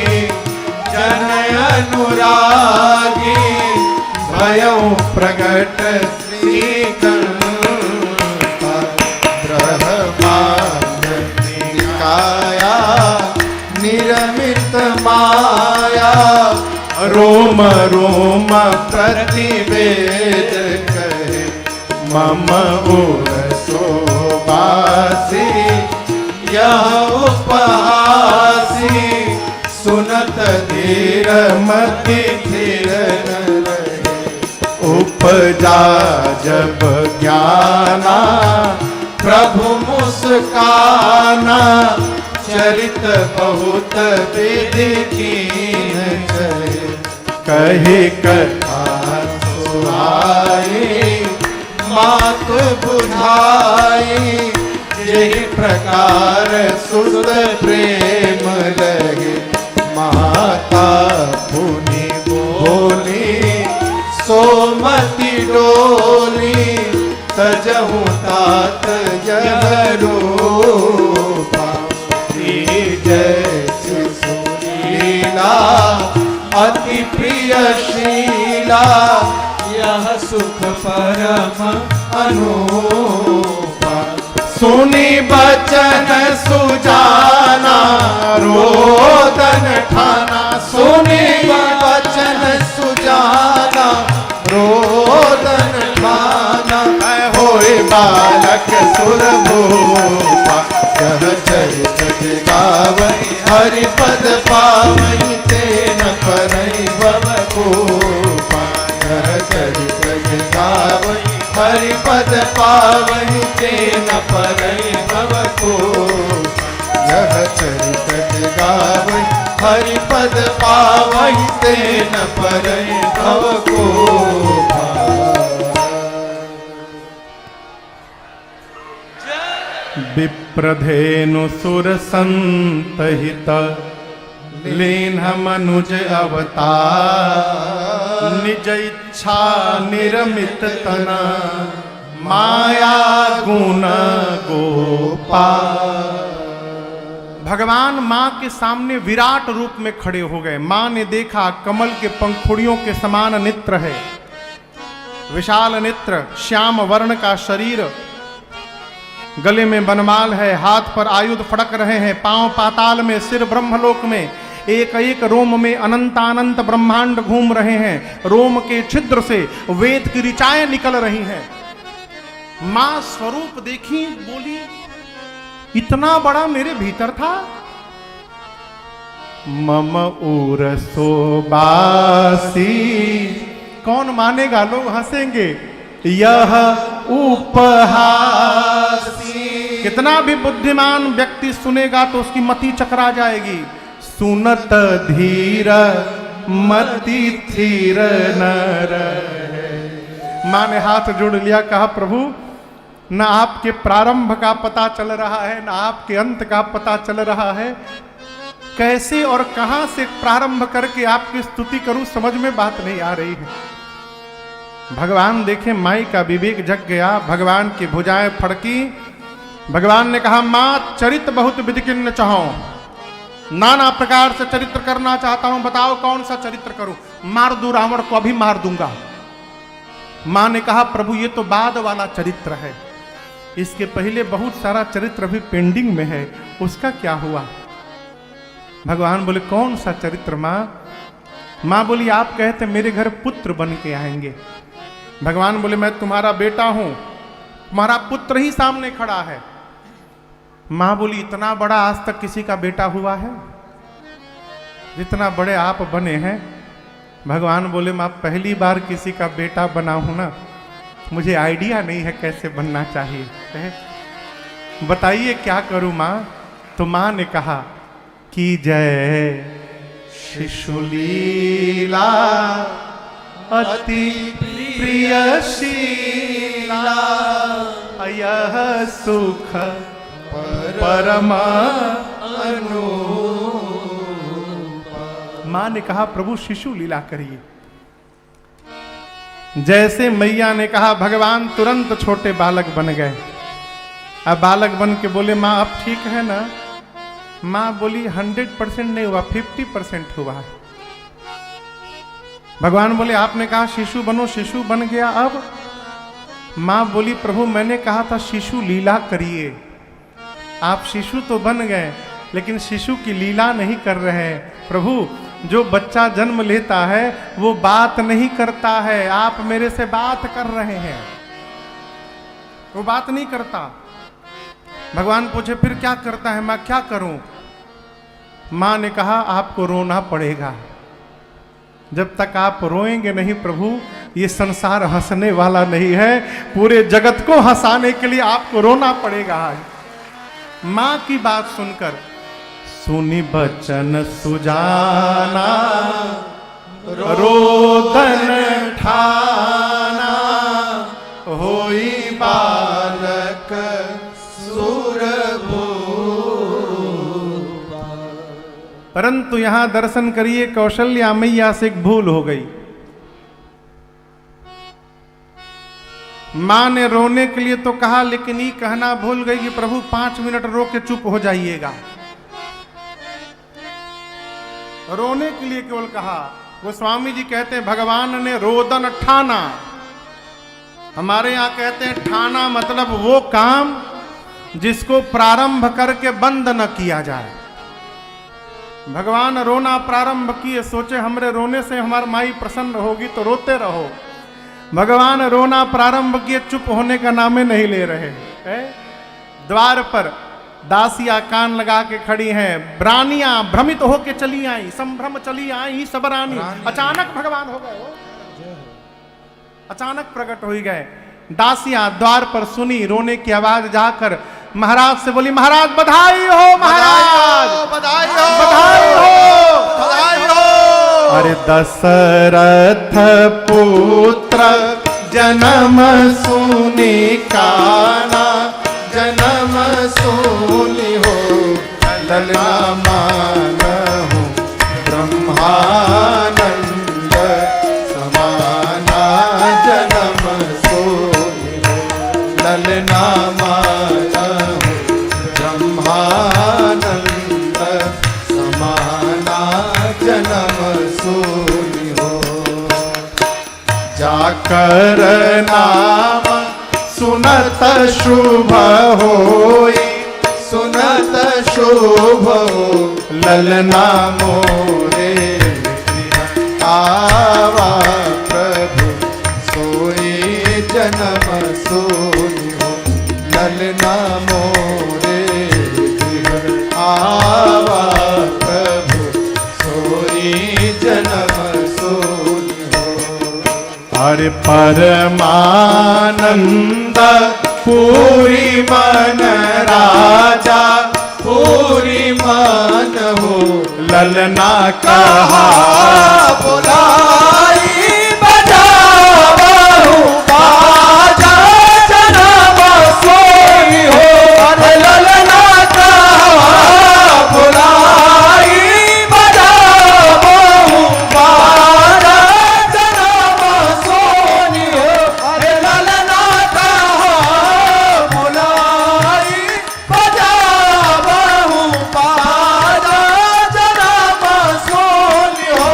A: जन अनुरागी भयउ प्रगट श्रीकंता ब्रह्मांड निकाया निरमित माया रोम रोम प्रतिवेद कहे मम उर शोभासी यह उपहासी सुनत धीर मति धीर न रहे उपजा जब ज्ञाना प्रभु मुस्काना चरित बहुत विधि कीन चले कहे कथा सुहाई मात बुझाई यही प्रकार सुत प्रेम लगे माता पुनि बोली सोमति डोली तजहु तात जरूपा जैसी सुनीला अति प्रिय शीला यह सुख परम अनुपा सुनी बचन सुजाना रोदन ठाना सुनी बचन सुजाना रोदन ठाना होए बालक सुरभूपा यह चरित गावई हरिपद पावई तेन परई भव कोपा यह चरित गावई हरिपद पावई तेन परई भव कोपा यह चरित गावई हरिपद पावई तेन परई भव कोपा। विप्रधेनु सुर संतहित लीन मनुज अवतार निज इच्छा निर्मित तन माया गुण गोपाल। भगवान माँ के सामने विराट रूप में खड़े हो गए। माँ ने देखा कमल के पंखुड़ियों के समान नेत्र है, विशाल नेत्र, श्याम वर्ण का शरीर, गले में बनमाल है, हाथ पर आयुध फड़क रहे हैं, पांव पाताल में, सिर ब्रह्मलोक में, एक एक रोम में अनंतानंत ब्रह्मांड घूम रहे हैं। रोम के छिद्र से वेद की ऋचाएं निकल रही हैं। मां स्वरूप देखी, बोली इतना बड़ा मेरे भीतर था। मम उरसो बासी, कौन मानेगा, लोग हंसेंगे। यह उपहासी, कितना भी बुद्धिमान व्यक्ति सुनेगा तो उसकी मति चकरा जाएगी। सुनत धीर मति थीर न रहे। मां ने हाथ जोड़ लिया, कहा प्रभु न आपके प्रारंभ का पता चल रहा है, न आपके अंत का पता चल रहा है। कैसे और कहां से प्रारंभ करके आपकी स्तुति करूं, समझ में बात नहीं आ रही है। भगवान देखे माई का विवेक जग गया, भगवान की भुजाएं फड़की। भगवान ने कहा मां चरित्र बहुत विधिकिन्न चाहो, नाना प्रकार से चरित्र करना चाहता हूं, बताओ कौन सा चरित्र करूं। मार दूं रावण को, अभी मार दूंगा। मां ने कहा प्रभु ये तो बाद वाला चरित्र है, इसके पहले बहुत सारा चरित्र अभी पेंडिंग में है, उसका क्या हुआ। भगवान बोले कौन सा चरित्र मां। मां बोली आप कहते मेरे घर पुत्र बन के आएंगे। भगवान बोले मैं तुम्हारा बेटा हूं, तुम्हारा पुत्र ही सामने खड़ा है। मां बोली इतना बड़ा आज तक किसी का बेटा हुआ है जितना बड़े आप बने हैं। भगवान बोले मां पहली बार किसी का बेटा बना हूं ना, मुझे आइडिया नहीं है कैसे बनना चाहिए, बताइए क्या करूं मां। तो मां ने कहा कि जय शिशुलीला अति प्रियशीला, यह सुख परम अनुपम। मां ने कहा प्रभु शिशु लीला करिए। जैसे मैया ने कहा भगवान तुरंत छोटे बालक बन गए। अब बालक बन के बोले मां अब ठीक है ना। मां बोली 100% नहीं हुआ, 50% हुआ है। भगवान बोले आपने कहा शिशु बनो, शिशु बन गया। अब मां बोली प्रभु मैंने कहा था शिशु लीला करिए, आप शिशु तो बन गए लेकिन शिशु की लीला नहीं कर रहे हैं। प्रभु जो बच्चा जन्म लेता है वो बात नहीं करता है, आप मेरे से बात कर रहे हैं, वो बात नहीं करता। भगवान पूछे फिर क्या करता है, मैं क्या करूं। मां ने कहा आपको रोना पड़ेगा, जब तक आप रोएंगे नहीं प्रभु ये संसार हंसने वाला नहीं है, पूरे जगत को हंसाने के लिए आपको रोना पड़ेगा। मां की बात सुनकर सुनी बचन सुजाना रोदन ठाना, होई बालक सुरभूपा। परंतु यहां दर्शन करिए कौशल्या मैया से एक भूल हो गई। मां ने रोने के लिए तो कहा लेकिन ये कहना भूल गई कि प्रभु 5 मिनट रो के चुप हो जाइएगा। रोने के लिए केवल कहा। गोस्वामी जी कहते हैं भगवान ने रोदन ठाना। हमारे यहां कहते हैं ठाना मतलब वो काम जिसको प्रारंभ करके बंद न किया जाए। भगवान रोना प्रारंभ किए, सोचे हमरे रोने से हमारी माई प्रसन्न होगी तो रोते रहो। भगवान रोना प्रारंभ किए, चुप होने का नामे नहीं ले रहे हैं। द्वार पर दासियां कान लगा के खड़ी हैं, रानियां भ्रमित होके चली आई, संभ्रम चली आई सब रानी। अचानक भगवान हो गए, अचानक प्रकट हो गए। दासियां द्वार पर सुनी रोने की आवाज, जाकर महाराज से बोली महाराज बधाई हो, महाराज
B: बधाई हो,
A: बधाई हो,
B: बधाई हो।
A: अरे दशरथ पुत्र जन्म सुनी काना,
B: जन्म सोनी हो ललना मान हो ब्रह्मानंद समा।
A: कर नाम सुनत शुभ होई,
B: सुनत शुभ हो
A: ललना मोरे
B: आवा प्रभु सोई जन्म सोई हो ललना मोरे आवा प्रभु सोई जन्म सोई हो।
A: हरि परमानंद पूरी मन राजा,
B: पूरी मान हो
A: ललना कहा
B: बोलाई बजावहु बाजा जन्म सोई हो अरे ललना कहा बोलाई बजावहु बाजा जन्म सोई हो अरे ललना कहा बोलाई बजावहु बाजा जन्म सोई हो।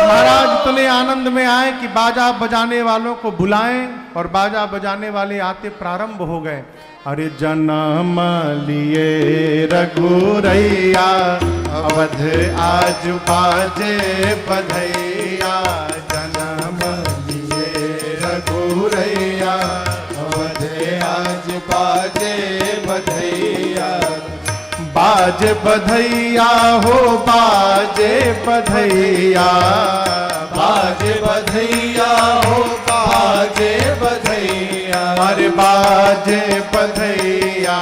A: महाराज इतने आनंद में आए कि बाजा बजाने वालों को बुलाएं और बाजा बजाने वाले आते प्रारंभ हो गए। अरे जन्म लिए रघुरैया अवध आज बाजे बधैया,
B: जन्म लिए रघुरैया अवध आज बाजे बधैया,
A: बाजे बधैया हो बाजे बधैया,
B: बाजे बधैया हो बाजे बधैया,
A: अरे बाजे बधैया,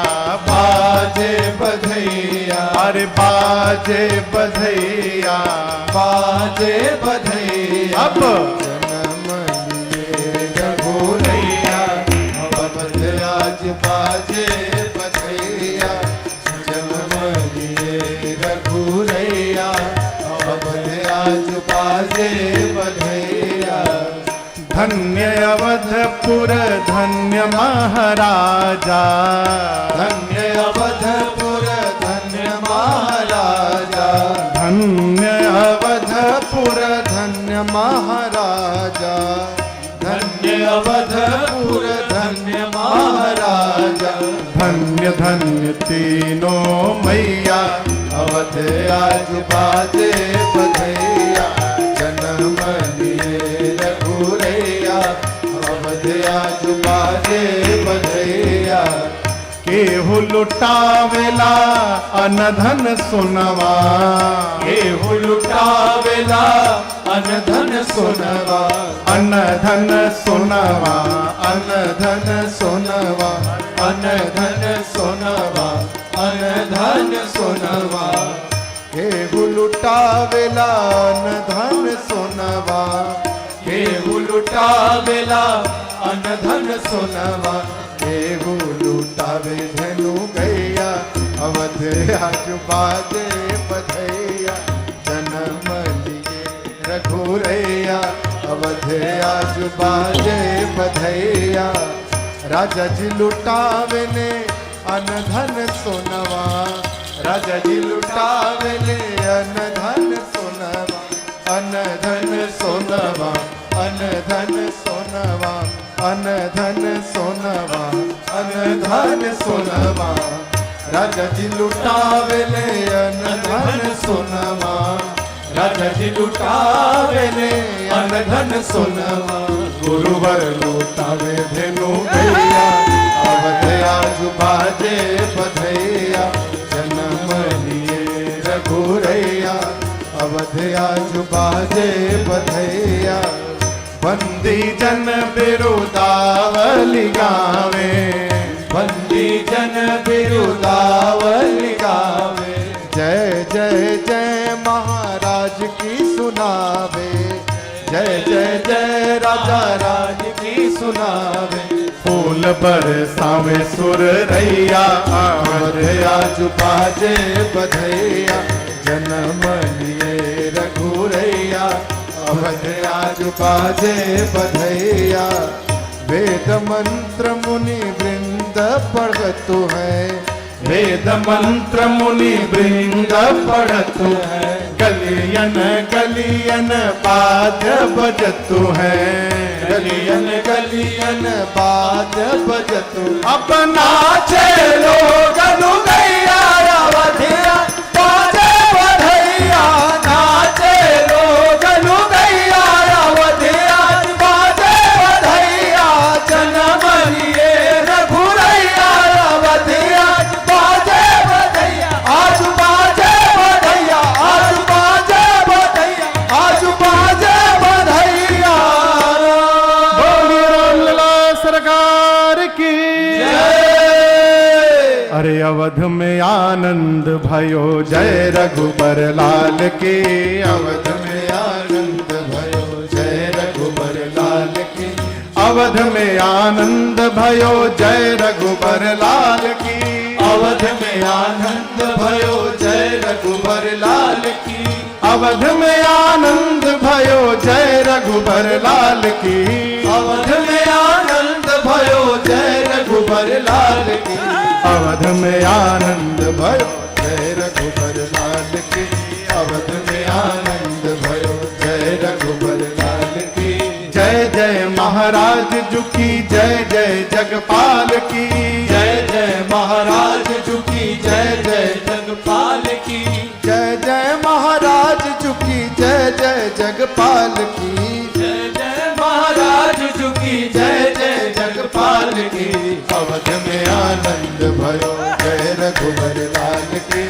B: बाजे बधैया,
A: अरे बाजे बधैया,
B: बाजे बधैया।
A: अब
B: जन्म लिए रघुरैया अवध आज बाजे बधैया, जन्म लिए रघुरैया अवध आज बाजे बधैया।
A: धन्य अवधपुर धन्य महाराजा,
B: धन्य अवधपुर धन्य महाराजा,
A: धन्य
B: अवधपुर धन्य महाराजा, धन्य अवधपुर धन्य महाराजा,
A: धन्य धन्य तीनों मैया,
B: अवध आज बाजे बधैया, जन्म लिए रघुरैया अवध आज बाजे बधैया।
A: केहू लुटावेला अनधन सुनवा,
B: केहू लुटावेला अनधन सोनवा,
A: अनधन सुनवा,
B: अनधन सोनवा, अनधन सोनवा, अनधन सोनवा। केहू लुटावेला अनधन सोनवा, केहू लुटावेला अनधन सोनवा, केहू लुटावे धनु गैया अवध आज बाजे बधैया, जन्म लिए रघुरैया अवध आज बाजे बधैया। राजा जी लुटावे ने अनधन सोनवा, राजा जी लुटावे ने अनधन सोनवा, अनधन सोनवा, अनधन सोनवा, अनधन सोनवा, अनधन सोनवा। राजा जी लुटावे ले अनधन सोनवा, राजा जी लुटावे ले अनधन सोनवा। गुरुवर लुटावे धेनु गैया अवध आज बाजे बधैया, जन्म लिए रघुरैया अवध आज बाजे बधैया।
A: बंदी जन बिरुदावली गावे,
B: बंदी जन बिरुदावली गावे, जय जय जय महाराज की सुनावे, जय जय जय राजा राज की सुनावे।
A: फूल बरसावे सुर रैया
B: अवध आज बाजे बधैया, जन्म लिए रघुरैया अवध आज बाजे बधैया। वेद मंत्र मुनि वृंद पढ़तु है,
A: वेद मंत्र मुनि वृंद पढ़तु है, गलियन गलियन बाज बजतु है,
B: गलियन गलियन बाज बजतु।
A: अब नाचे लोग
B: गैया अवधिया बाजे बधैया, नाचे लोग गैया अवधिया बाजे बधैया, जन्म लिए रघुरैया अवधिया बाजे बधैया, आज बाजे बधैया, आज बाजे बधैया, आज बाजे बधैया।
A: बोलिए रामलला सरकार की। अरे अवध में आनंद भयो जय रघुबर लाल की,
B: अवध में आनंद भयो जय रघुबर लाल की,
A: अवध में आनंद भयो जय रघुबर लाल की,
B: अवध में आनंद भयो जय रघुबर लाल की,
A: अवध में आनंद भयो जय रघुबर लाल की,
B: अवध में आनंद भयो जय रघुबर लाल की,
A: अवध में आनंद भयो
B: जय रघुबर लाल की, अवध में आनंद भयो जय रघुबर लाल की।
A: जय जय महाराज जुकी जय जय जगपाल की,
B: जय जय महाराज झुकी जय जय जगपाल की, जय जय महाराज झुकी जय जय जगपाल की, जय जय महाराज झुकी जय जय जगपाल की। अवध में आनंद भयो जय रघुबर लाल की,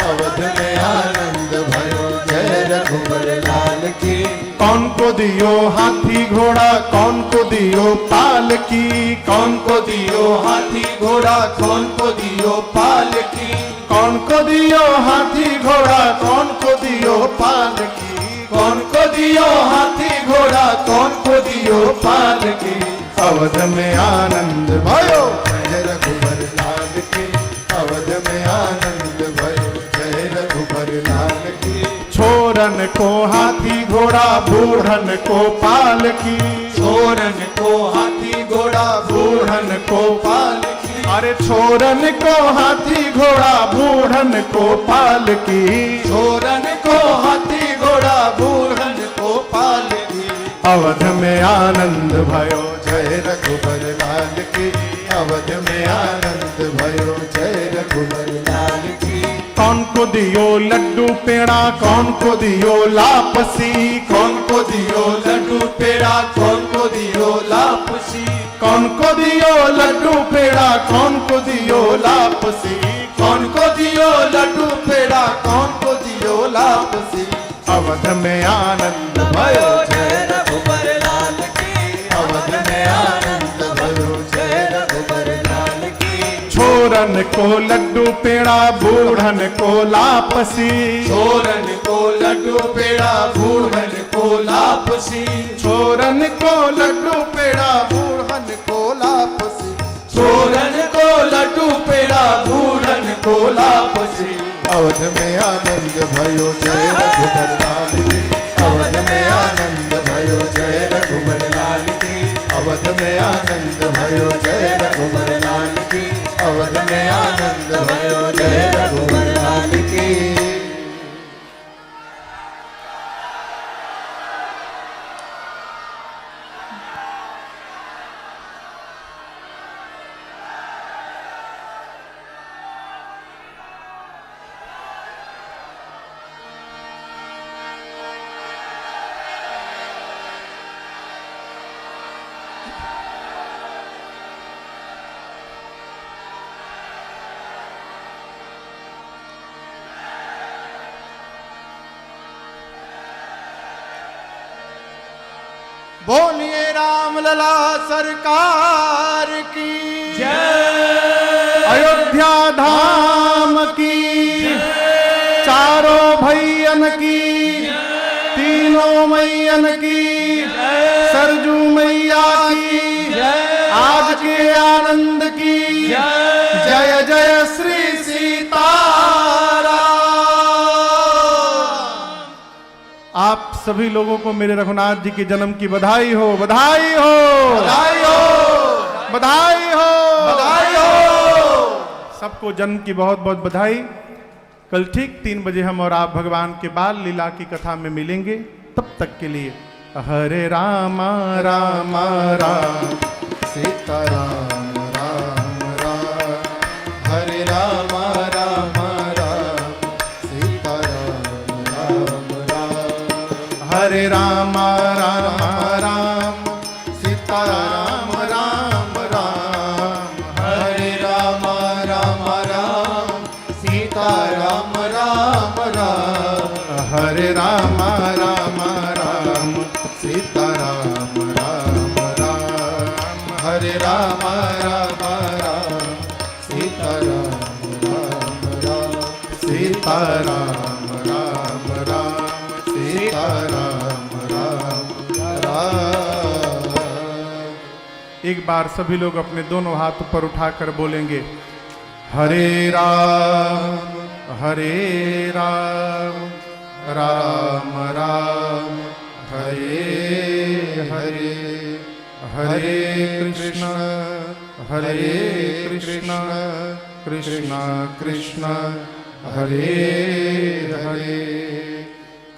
B: अवध में आनंद भयो जय रघुबर लाल की।
A: कौन को दियो हाथी घोड़ा कौन को दियो पाल की,
B: कौन को दियो हाथी घोड़ा कौन को दियो पाल की,
A: कौन को दियो हाथी घोड़ा कौन को दियो पाल की,
B: कौन को दियो हाथी घोड़ा कौन को दियो पाल की।
A: अवध में आनंद
B: भयो जय रघुबर लाल की, अवध में आनंद भयो जय रघुबर लाल की।
A: छोरन को हाथी घोड़ा बूढ़न को पाल की,
B: छोरन को हाथी घोड़ा बूढ़न को पाल की,
A: अरे छोरन को हाथी घोड़ा बूढ़न को पाल की,
B: छोरन को हाथी घोड़ा बूढ़न को पाल की।
A: अवध में आनंद भयो
B: जय रघुबर लाल की, अवध में आनंद भयो जय रघुबर लाल की।
A: कौन को दियो लड्डू पेड़ा कौन को दियो लापसी,
B: कौन को दियो लड्डू पेड़ा कौन को दियो लापसी,
A: कौन को दियो लड्डू पेड़ा कौन को दियो लापसी,
B: कौन को दियो लड्डू पेड़ा कौन को दियो लापसी।
A: अवध में आनंद
B: भयो जय रघुबर लाल की, अवध में आनंद भयो जय रघुबर लाल की।
A: छोरन को लड्डू पेड़ा बूढ़न को लापसी,
B: छोरन को लड्डू पेड़ा बूढ़न को लापसी,
A: छोरन को
B: लड्डू पेड़ा बूढ़न को लापसी, छोरन को लड्डू पेड़ा बूढ़न को लापसी। अवध में आनंद भयो जय रघुबर लाल की, अवध में आनंद भयो जय रघुबर लाल की, अवध में आनंद भयो जय रघुबर लाल की, अवध में आनंद भयो जय रघुबर लाल की। बोलिए रामलला सरकार की
A: जय, अयोध्या धाम की, चारों भैयन की, तीनों मैयन की, सरजू मैया की, आज के आनंद की, जय जय श्री सीताराम। आप सभी लोगों को मेरे रघुनाथ जी के जन्म की बधाई हो, बधाई हो,
B: बधाई हो,
A: बधाई हो,
B: बधाई हो।
A: सबको जन्म की बहुत बहुत बधाई। कल ठीक 3 बजे हम और आप भगवान के बाल लीला की कथा में मिलेंगे। तब तक के लिए हरे राम राम राम
B: सीता राम राम राम, हरे राम राम राम, सीता राम राम राम,
A: हरे राम राम राम
B: सीता राम राम राम, हरे राम राम राम, सीता राम राम राम,
A: हरे राम राम राम
B: सीता राम राम राम, हरे राम राम राम, सीता राम राम राम, सीता राम राम राम, सीता राम राम राम।
A: एक बार सभी लोग अपने दोनों हाथ ऊपर उठाकर बोलेंगे हरे राम राम राम हरे हरे, हरे कृष्ण कृष्ण कृष्ण हरे हरे।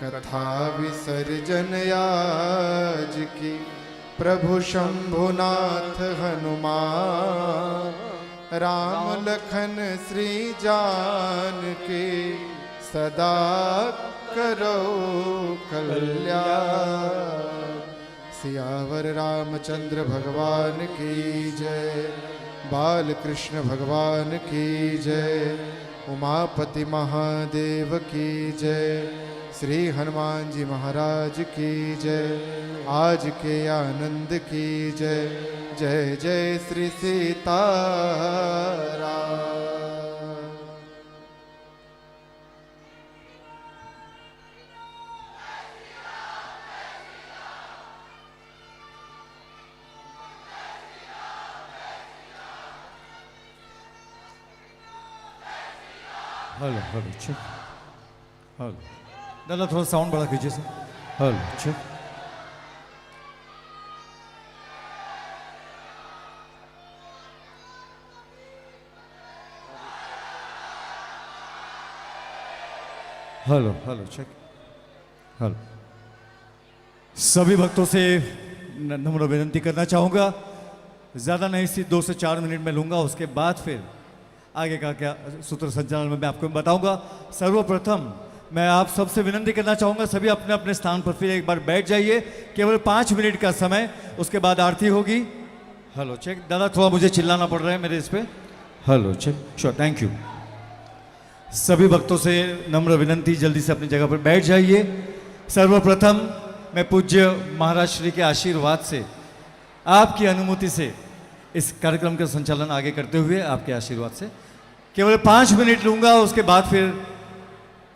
B: कथा विसर्जन आज की प्रभु शंभुनाथ हनुमान, राम लखन श्री जान के सदा करो कल्याण। सियावर रामचंद्र भगवान की जय, बाल कृष्ण भगवान की जय, उमापति महादेव की जय, श्री हनुमान जी महाराज की जय, आज के आनंद की जय। जय जय Shri Sitaram.
C: Hello hello check, hello दादा थोड़ा साउंड बड़ा कीजिए sir. Hello check, hello hello check, hello. सभी भक्तों से नम्र विनती करना चाहूँगा, ज़्यादा नहीं सी 2 से 4 मिनट में लूँगा, उसके बाद फिर आगे का क्या सूत्र संचालन में मैं आपको बताऊंगा। सर्वप्रथम मैं आप सबसे विनती करना चाहूँगा, सभी अपने अपने स्थान पर फिर एक बार बैठ जाइए। केवल 5 मिनट का समय, उसके बाद आरती होगी। हेलो चेक, दादा थोड़ा मुझे चिल्लाना पड़ रहा है मेरे इस पे। Hello check, sure, thank you. सभी भक्तों से नम्र विनती, जल्दी से अपनी जगह पर बैठ जाइए। सर्वप्रथम मैं पूज्य महाराज श्री के आशीर्वाद से, आपकी अनुमति से इस कार्यक्रम का संचालन आगे करते हुए आपके आशीर्वाद से केवल 5 मिनट लूंगा, उसके बाद फिर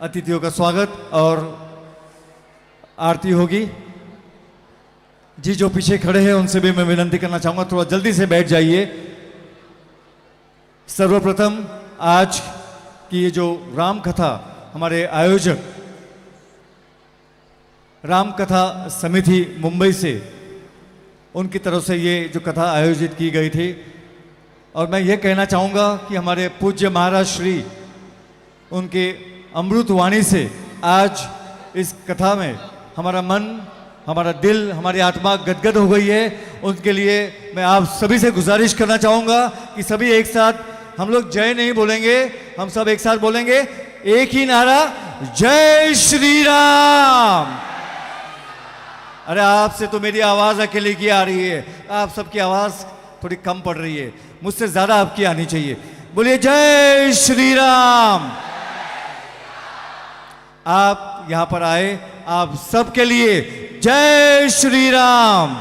C: अतिथियों का स्वागत और आरती होगी। जी जो पीछे खड़े हैं उनसे भी मैं विनती करना चाहूंगा, थोड़ा जल्दी से बैठ जाइए। सर्वप्रथम आज की ये जो राम कथा हमारे आयोजक राम कथा समिति मुंबई से, उनकी तरफ से ये जो कथा आयोजित की गई थी, और मैं ये कहना चाहूँगा कि हमारे पूज्य महाराज श्री उनके अमृत वाणी से आज इस कथा में हमारा मन, हमारा दिल, हमारी आत्मा गदगद हो गई है। उनके लिए मैं आप सभी से गुजारिश करना चाहूँगा कि सभी एक साथ, हम लोग जय नहीं बोलेंगे, हम सब एक साथ बोलेंगे, एक ही नारा, जय श्री राम। अरे आपसे तो मेरी आवाज़ अकेले की आ रही है, आप सबकी आवाज़ थोड़ी कम पड़ रही है, मुझसे ज़्यादा आपकी आनी चाहिए। बोलिए जय श्री राम। आप यहाँ पर आए, आप सबके लिए जय श्री राम।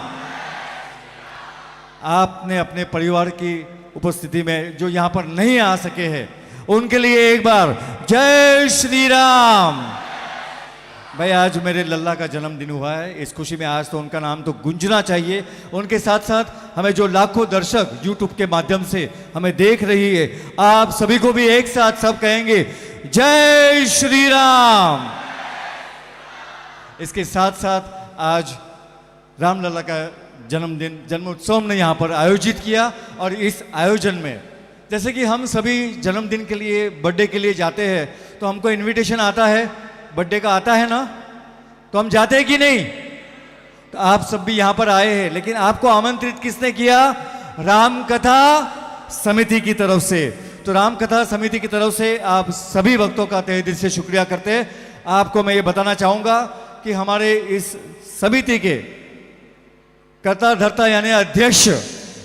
C: आपने अपने परिवार की उपस्थिति में जो यहाँ पर नहीं आ सके हैं, उनके लिए एक बार जय श्री राम। भाई आज मेरे लल्ला का जन्मदिन हुआ है, इस खुशी में आज तो उनका नाम तो गूंजना चाहिए। उनके साथ साथ हमें जो लाखों दर्शक यूट्यूब के माध्यम से हमें देख रही है, आप सभी को भी एक साथ सब कहेंगे जय श्री राम। इसके साथ साथ आज रामलला का जन्मदिन, जन्मोत्सव ने यहाँ पर आयोजित किया, और इस आयोजन में जैसे कि हम सभी जन्मदिन के लिए, बर्थडे के लिए जाते हैं, तो हमको इनविटेशन आता है, बर्थडे का आता है ना, तो हम जाते हैं कि नहीं? तो आप सब भी यहाँ पर आए हैं, लेकिन आपको आमंत्रित किसने किया? राम कथा समिति की तरफ से। तो राम कथा समिति की तरफ से आप सभी भक्तों का तहे दिल से शुक्रिया करते हैं। आपको मैं ये बताना चाहूँगा कि हमारे इस समिति के कर्ता धर्ता यानी अध्यक्ष,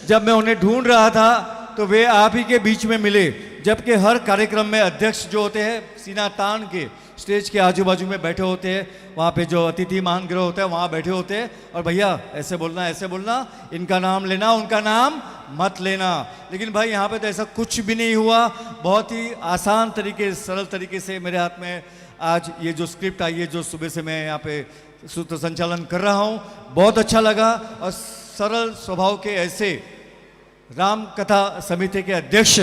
C: जब मैं उन्हें ढूंढ रहा था तो वे आप ही के बीच में मिले, जबकि हर कार्यक्रम में अध्यक्ष जो होते हैं सीना तान के स्टेज के आजू बाजू में बैठे होते हैं, वहाँ पे जो अतिथि महान ग्रह होता है वहाँ बैठे होते हैं, और भैया ऐसे बोलना, इनका नाम लेना, उनका नाम मत लेना। लेकिन भाई यहाँ पे तो ऐसा कुछ भी नहीं हुआ। बहुत ही आसान तरीके, सरल तरीके से मेरे हाथ में आज ये जो स्क्रिप्ट आई है, जो सुबह से मैं यहाँ पे सूत्र संचालन कर रहा हूँ, बहुत अच्छा लगा। और सरल स्वभाव के ऐसे राम कथा समिति के अध्यक्ष,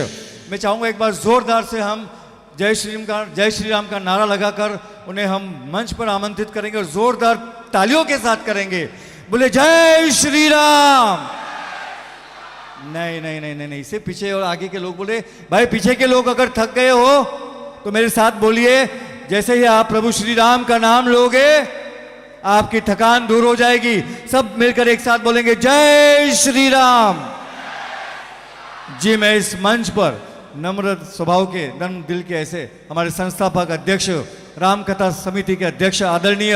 C: मैं चाहूँगा एक बार जोरदार से हम जय श्री राम का नारा लगाकर उन्हें हम मंच पर आमंत्रित करेंगे और जोरदार तालियों के साथ करेंगे। बोले जय श्री राम। नहीं नहीं नहीं नहीं नहीं, इससे पीछे और आगे के लोग बोले, भाई पीछे के लोग अगर थक गए हो तो मेरे साथ बोलिए, जैसे ही आप प्रभु श्री राम का नाम लोगे आपकी थकान दूर हो जाएगी। सब मिलकर एक साथ बोलेंगे जय श्री राम। जी, मैं इस मंच पर नम्र स्वभाव के, नम्र दिल के ऐसे हमारे संस्थापक अध्यक्ष, राम कथा समिति के अध्यक्ष आदरणीय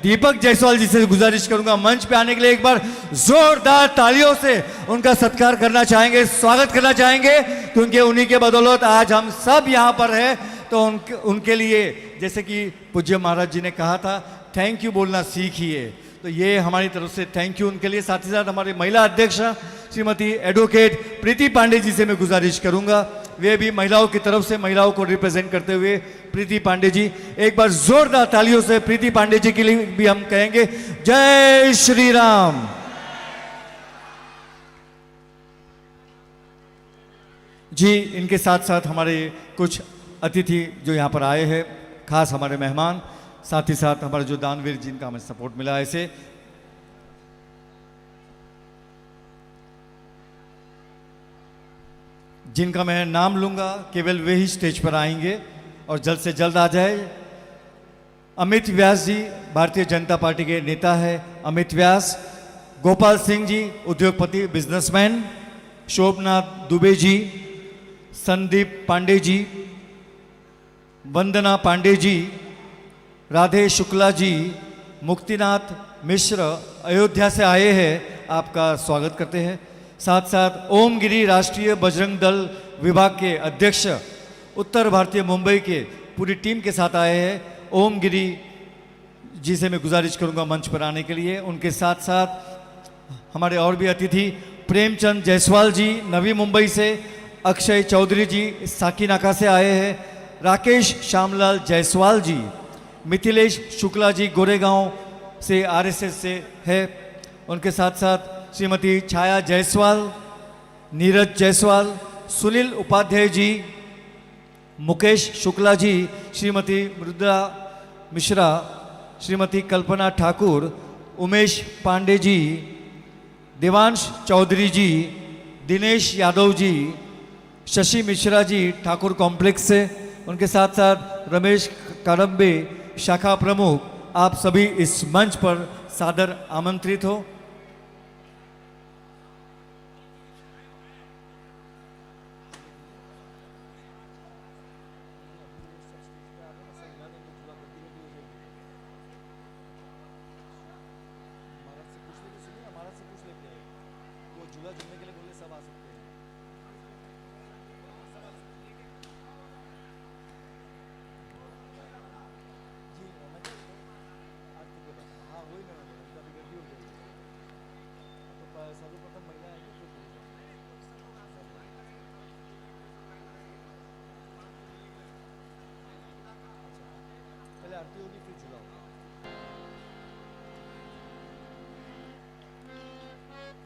C: दीपक जायसवाल जी से गुजारिश करूंगा मंच पे आने के लिए। एक बार जोरदार तालियों से उनका सत्कार करना चाहेंगे, स्वागत करना चाहेंगे, क्योंकि उन्हीं के बदौलत आज हम सब यहाँ पर हैं। तो उनके लिए, जैसे कि पूज्य महाराज जी ने कहा था, थैंक यू बोलना सीखिए, तो ये हमारी तरफ से थैंक यू उनके लिए। साथ ही साथ हमारे महिला अध्यक्ष श्रीमती एडवोकेट प्रीति पांडे जी से मैं गुजारिश करूंगा, वे भी महिलाओं की तरफ से महिलाओं को रिप्रेजेंट करते हुए, प्रीति पांडे जी, एक बार जोरदार तालियों से प्रीति पांडे जी के लिए भी हम कहेंगे जय श्री राम। जी, इनके साथ साथ हमारे कुछ अतिथि जो यहाँ पर आए हैं, खास हमारे मेहमान, साथ ही साथ हमारे जो दानवीर जिनका हमें सपोर्ट मिला, ऐसे जिनका मैं नाम लूंगा केवल वे ही स्टेज पर आएंगे और जल्द से जल्द आ जाए। अमित व्यास जी भारतीय जनता पार्टी के नेता है, अमित व्यास। गोपाल सिंह जी उद्योगपति, बिजनेसमैन। शोभनाथ दुबे जी, संदीप पांडे जी, वंदना पांडे जी, राधे शुक्ला जी, मुक्तिनाथ मिश्र अयोध्या से आए हैं, आपका स्वागत करते हैं। साथ साथ ओम गिरी राष्ट्रीय बजरंग दल विभाग के अध्यक्ष उत्तर भारतीय मुंबई के पूरी टीम के साथ आए हैं। ओम गिरी जी से मैं गुजारिश करूंगा मंच पर आने के लिए। उनके साथ साथ हमारे और भी अतिथि प्रेमचंद जायसवाल जी नवी मुंबई से, अक्षय चौधरी जी साकीनाका से आए हैं, राकेश श्यामलाल जायसवाल जी, मिथिलेश शुक्ला जी गोरेगांव से आरएसएस से है। उनके साथ साथ श्रीमती छाया जायसवाल, नीरज जायसवाल, सुनील उपाध्याय जी, मुकेश शुक्ला जी, श्रीमती मृदा मिश्रा, श्रीमती कल्पना ठाकुर, उमेश पांडे जी, देवांश चौधरी जी, दिनेश यादव जी, शशि मिश्रा जी ठाकुर कॉम्प्लेक्स से। उनके साथ साथ रमेश कारंबे शाखा प्रमुख, आप सभी इस मंच पर सादर आमंत्रित हो।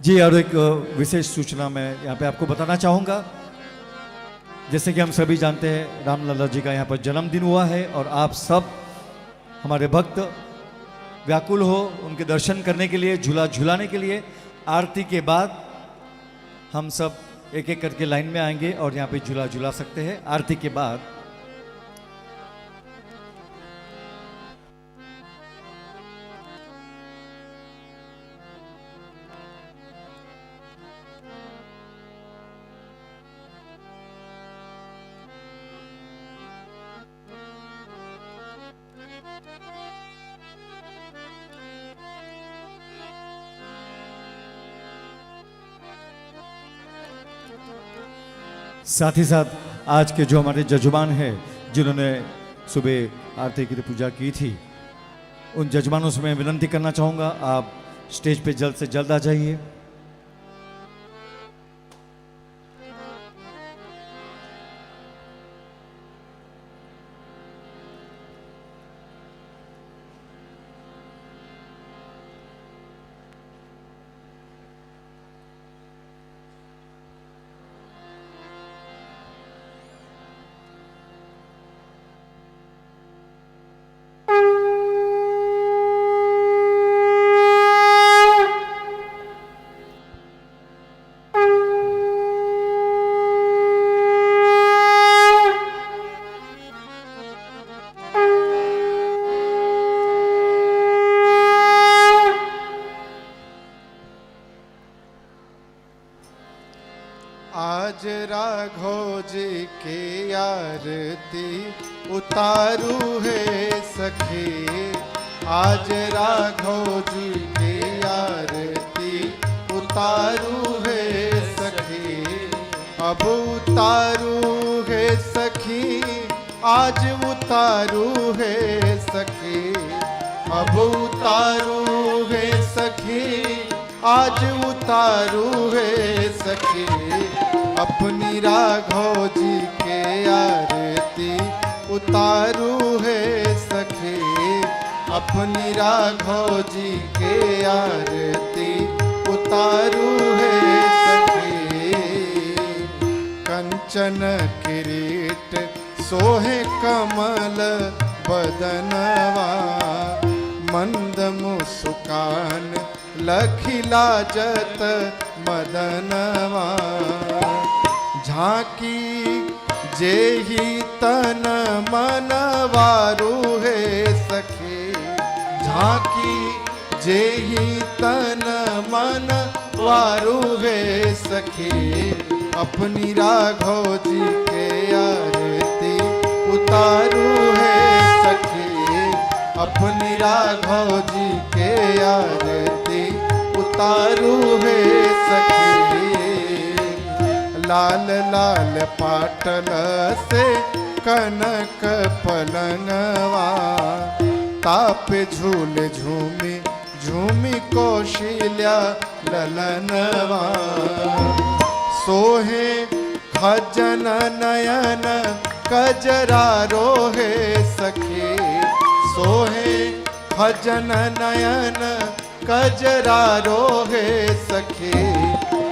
C: जी, और एक विशेष सूचना मैं यहाँ पे आपको बताना चाहूँगा। जैसे कि हम सभी जानते हैं रामलला जी का यहाँ पर जन्मदिन हुआ है और आप सब हमारे भक्त व्याकुल हो उनके दर्शन करने के लिए, झूला झूलाने के लिए। आरती के बाद हम सब एक एक करके लाइन में आएंगे और यहाँ पे झूला झूला सकते हैं आरती के बाद। साथ ही साथ आज के जो हमारे जजमान हैं जिन्होंने सुबह आरती की पूजा की थी, उन जजमानों से मैं विनती करना चाहूँगा आप स्टेज पे जल्द से जल्द आ जाइए।
B: आज राघव जी की आरती उतारू है सखी, आज राघव जी की आरती उतारू है सखी, अब उतारू है सखी, आज उतारू है सखी, अब उतारू है सखी, आज उतारू है सखी, अपनी राघव जी के आरती उतारू है सखी, अपनी राघव जी के आरती उतारू है सखी। कंचन किरीट सोहे कमल बदनवा, मंद मुस्कान लखिला जत मदनवा, झांकी जेहि तन मन वारू है सखी, झांकी जेहि तन मन वारू है सखी, अपनी राघव जी के आरती उतारू है सखी, अपनी राघव जी के आरती उतारू है सखी। लाल लाल पाटल से कनक पलंगवा, ताप झूल झूमी झूमी कौशिल्या ललनवा, सोहे खजन नयन कजरा रोहे सखी, सोहे खजन नयन कजरा रोहे सखी,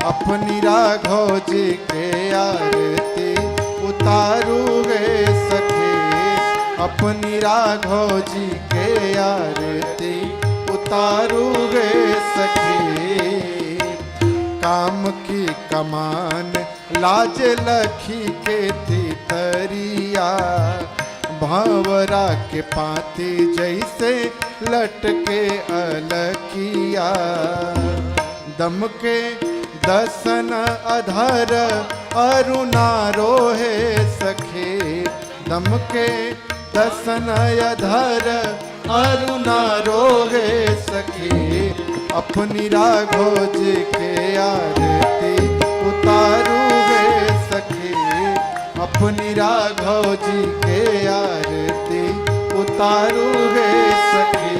B: अपनी राघव जी के आरती उतारू है सखी, अपनी राघव जी के आरती उतारू है सखी। काम की कमान लाज लखी के तितरिया, भावरा के पाती जैसे लटके अलकिया, दम के दसन अधर अरुणारो है सखे, दम के दसन अधर अरुणारो है सखे, अपनी राघव जी के आरती उतारू है सखे, अपनी राघव जी के आरती उतारू है सखे।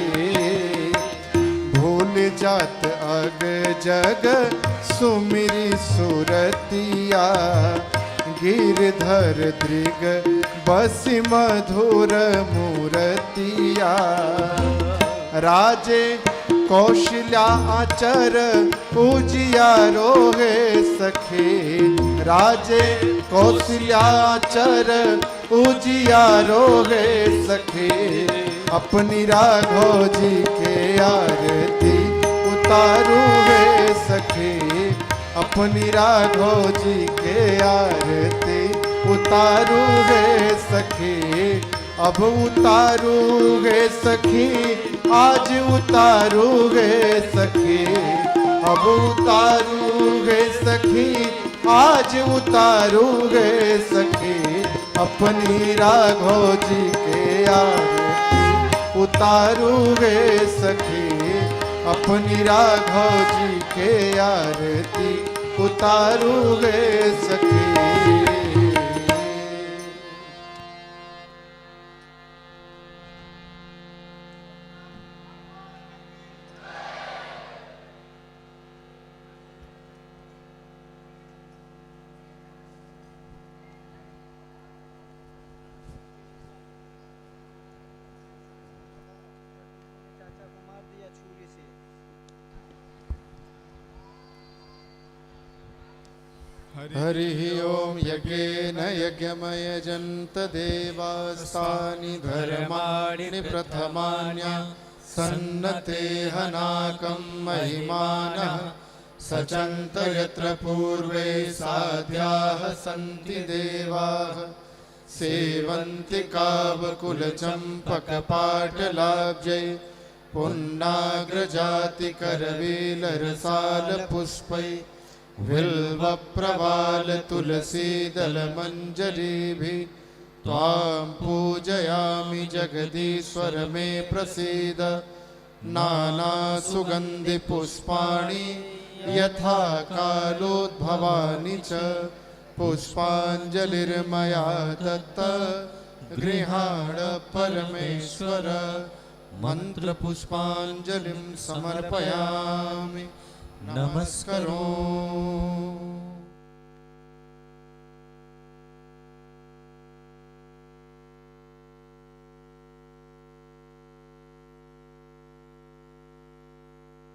B: भूल जात अग जग सुमिरी सुरतिया, गिरधर दृग बसी मधुर मूरतिया, राजे कौशल्या आचर उजियारो है सखे, राजे कौशल्या आचर उजियारो है सखे, अपनी राघव जी के आरती उतारू है सखे, अपनी राघव जी के आरती उतारू गे सखी, अब उतारू गे सखी, आज उतारू गे सखी, अब उतारू गे सखी, आज उतारू गे सखी, अपनी राघव जी के आरती उतारू गे सखी, अपनी राघव जी के आरती उतारू गे सखी। हरि ओम यज्ञेन यज्ञमयजन्त देवास्तानि धर्माणि प्रथमान्य सन्नते हनाकं महिमानः सचन्त यत्र पूर्वे साध्याः सन्ति देवाः सेवन्ति कावकुलचम्पकपाटलाब्जै पुन्नाग्रजातिकरवीलरसालपुष्पै बिल्वप्रवाल तुलसीदलमञ्जरीभिः त्वां पूजयामि जगदीश्वर मे प्रसीद। नानासुगन्धिपुष्पाणि यथा कालोद्भवानि च पुष्पाञ्जलिर्मया दत्ता गृहाण परमेश्वर। मन्त्रपुष्पाञ्जलिं समर्पयामि नमस्करो।